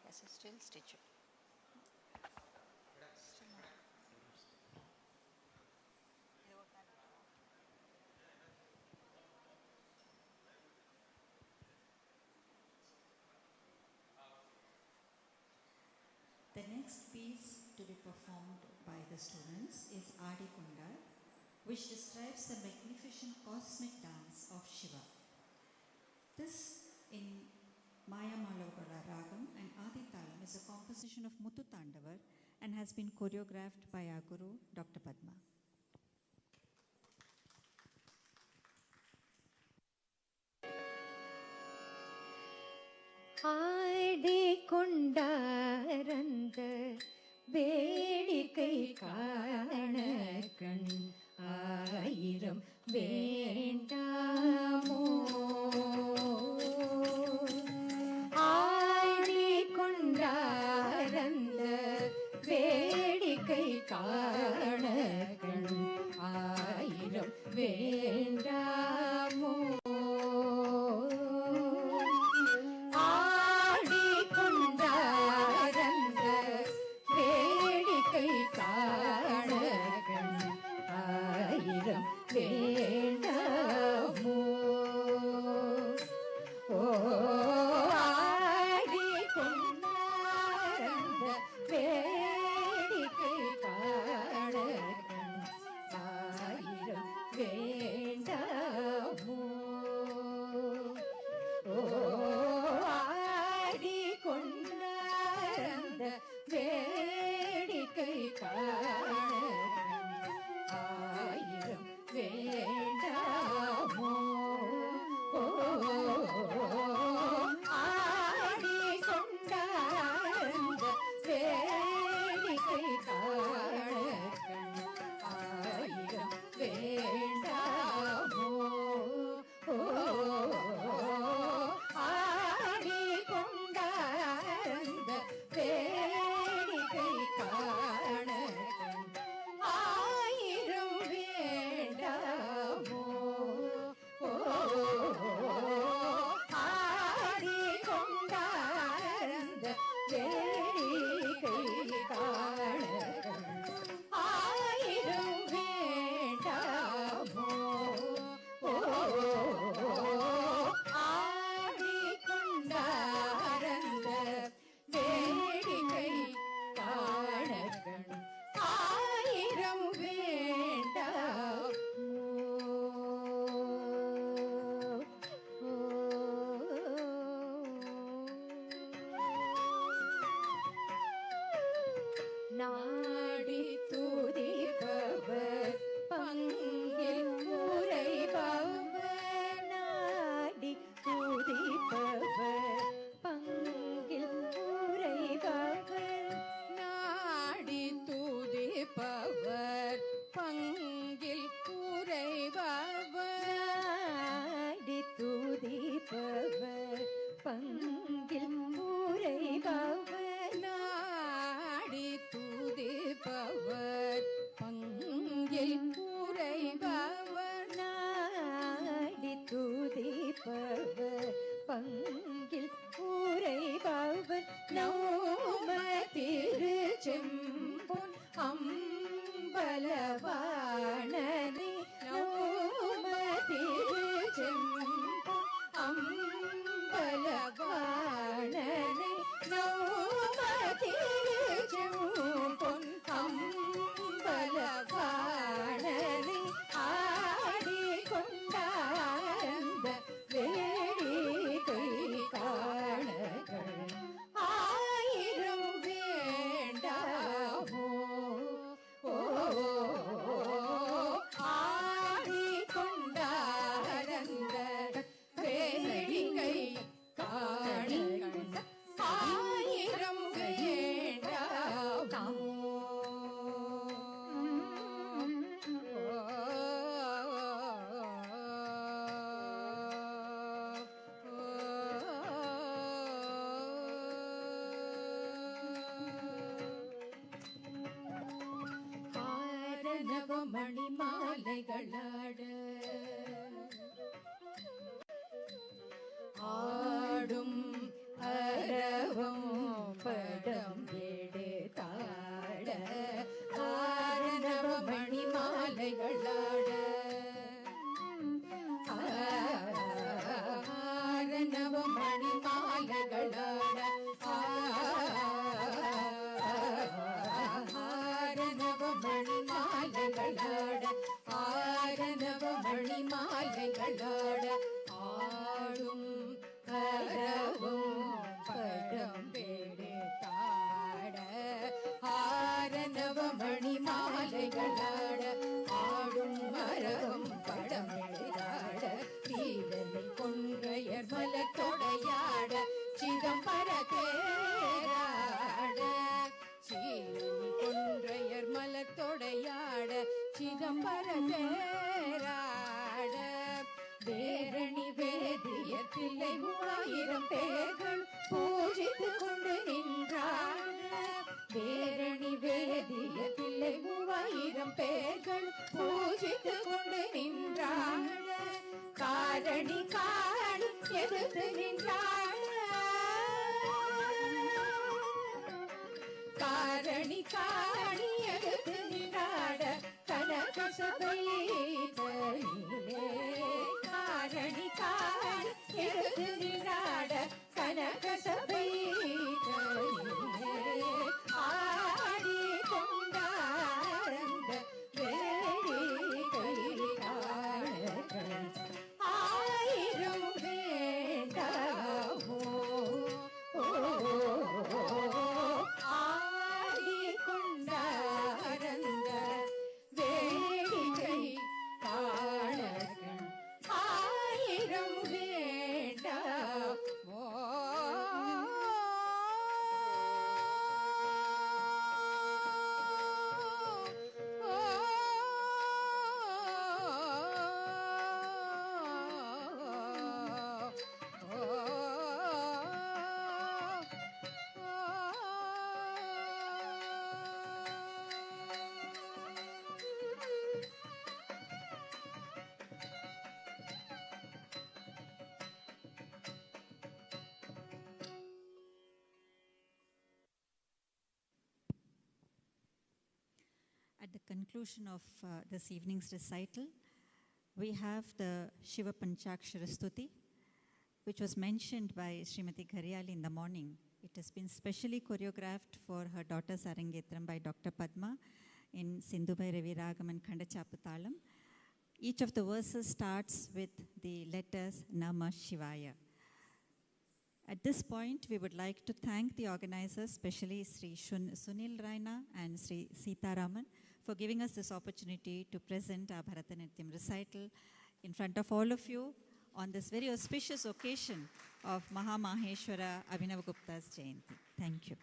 [SPEAKER 2] Yes, still stitch it.
[SPEAKER 9] The next piece to be performed by the students is Adi Kunda, which describes the magnificent cosmic dance of Shiva. This in MAHAMAHESWARA Ragam and Adi Talam is a composition of Muthu Tandavar and has been choreographed by our Guru, Dr. Padma.
[SPEAKER 8] ஆடிக்கொண்டாரந்த வேடிக்கை காண கண் ஆயிரம் வேண்டாமோ ஆடிக்கொண்டாரந்த வேடிக்கை காண கண் ஆயிரம் வேண்டாமோ வேண்டாமோ ஓ ஆடிக்கொண்டாரந்த வேடிக்கை காண ஆயிரம் வேண்டாமோ ஓ ஆடிக்கொண்டாரந்த வேடிக்கை காண ஆயிரம் வேண்டாமோ ஓ ஆடிக்கொண்டாரந்த வேடிக்கை காண ஆயிரம் வேண்டாமோ ஓ ஆடிக்கொண்டாரந்த வேடிக்கை காண ஆயிரம் வேண்டாமோ ஓ ஆடிக்கொண்டாரந்த வேடிக்கை காண ஆயிரம் வேண்டாமோ ஓ ஆடிக்கொண்டாரந்த வேடிக்கை காண ஆயிரம் நாடி துதிப்பவர் பங்கில் உரைபவர் நாடி துதிப்பவர் பங்கில் உரைபவர் நாடி துதிப்பவர் பங்கில் உரைபவர் நாடி துதிப்பவர் பங்கில் உரைபவர் நாடி துதிப்பவர் பங்கில் உரைபவர் நாடி துதிப்பவர் பங்கில் உரைபவர் நௌம திருச்செம்பொன் அம்பலவாணனே நௌம திருச்செம்பொன் அம்பலவாணனே நௌம திருச்செம்பொன் அம்பலவாணனே ஆடிக்கொண்டாரந்த வேடிக்கை காண ஆயிரம் வேண்டாமோ நவமணி மாலைகளாட ஆடும் அரவம் படம் எடுத்தாட ஆரணவமணி மாலைகளாட ஆரணவமணி மாலைகளாட ஆரணவமணி மாலைகளாட ஆரணவமணி மாலைகளாட ஆடும் கரவும் படம் எடுத்தாட ஆரணவமணி மாலைகளாட ஆடும் மரவும் படம் எடுத்தாட தீரனை கொன்றையர் மலத்தொடையாட சிதம்பர தேராட சீரனை கொன்றையர் மலத்தொடையாட சிதம்பர தேராட வேரணி வேதிய பிள்ளை 3000 பேர்கள் பூஜித்துக் கொண்டு நின்றாட வேரணி வேதிய பிள்ளை 3000 பேர்கள் பூஜித்துக் கொண்டு நின்றாட காரணி காணி எதிர்த்து நின்றாட காரணி காணி எதிர்த்து நின்றாட கனக சபை காரணி காணி எதிர்த்து நின்றாட கனக சபை ஆடி கொண்டாரந்த வேடிக்கையாளர்கள் ஆயிரம் வேண்டாமோ ஆடி கொண்டாரந்த வேடிக்கை காணர்கள் ஆயிரம் வேண்டாமோ
[SPEAKER 9] At the conclusion of this evening's recital, we have the Shiva Panchakshara Stuti, which was mentioned by Srimati Gharyali in the morning. It has been specially choreographed for her daughter's Arangetram by Dr. Padma in Sindhu Bhairavi Ragam and Khandachapatalam. Each of the verses starts with the letters Namah Shivaya. At this point, we would like to thank the organizers, especially Sri Sunil Raina and Sri Sita Raman, for giving us this opportunity to present our Bharatanatyam recital in front of all of you on this very auspicious occasion of MAHAMAHESHWARA ABHINAVAGUPTA Jayanti. Thank you.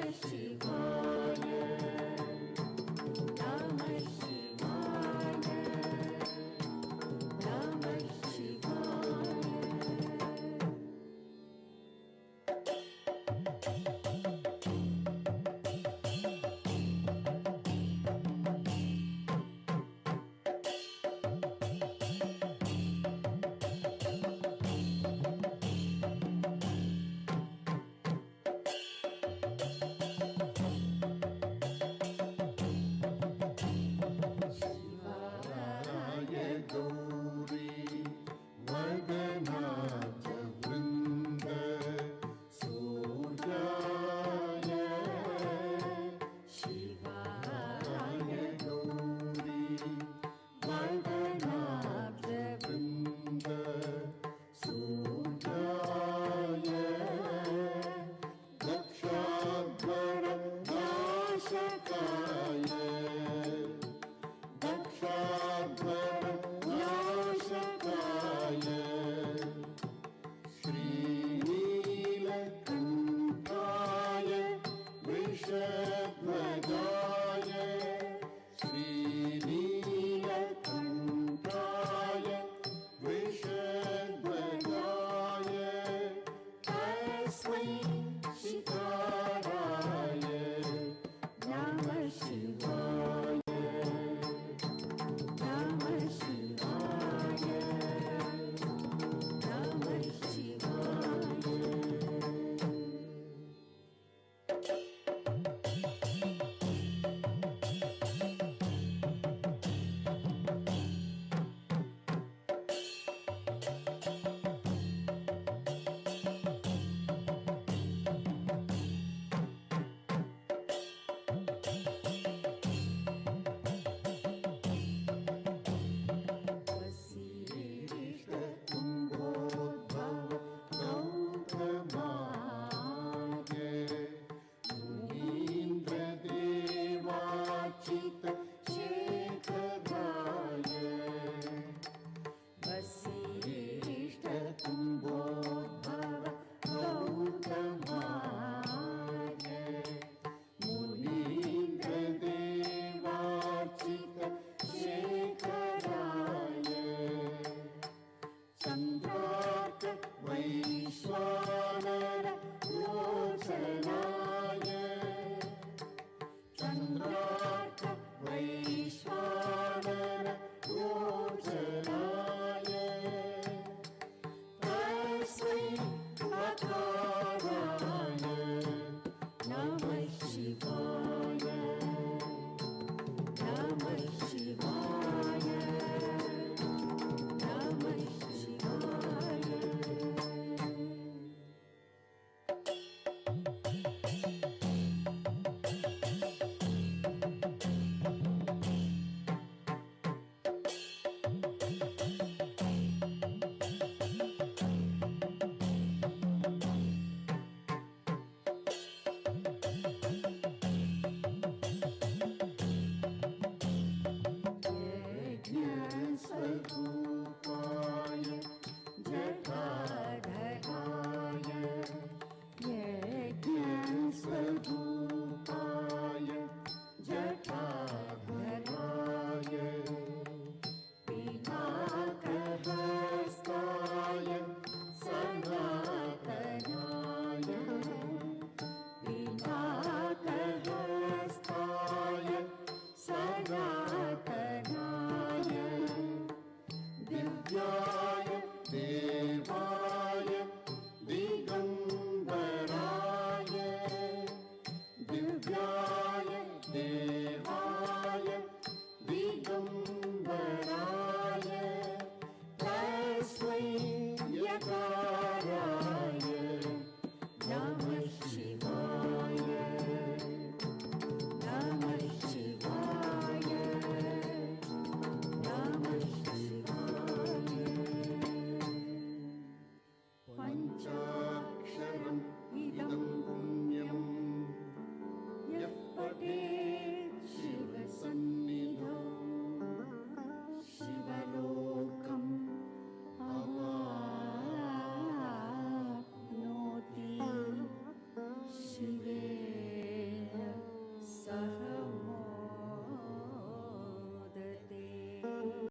[SPEAKER 8] Namah Shivaya.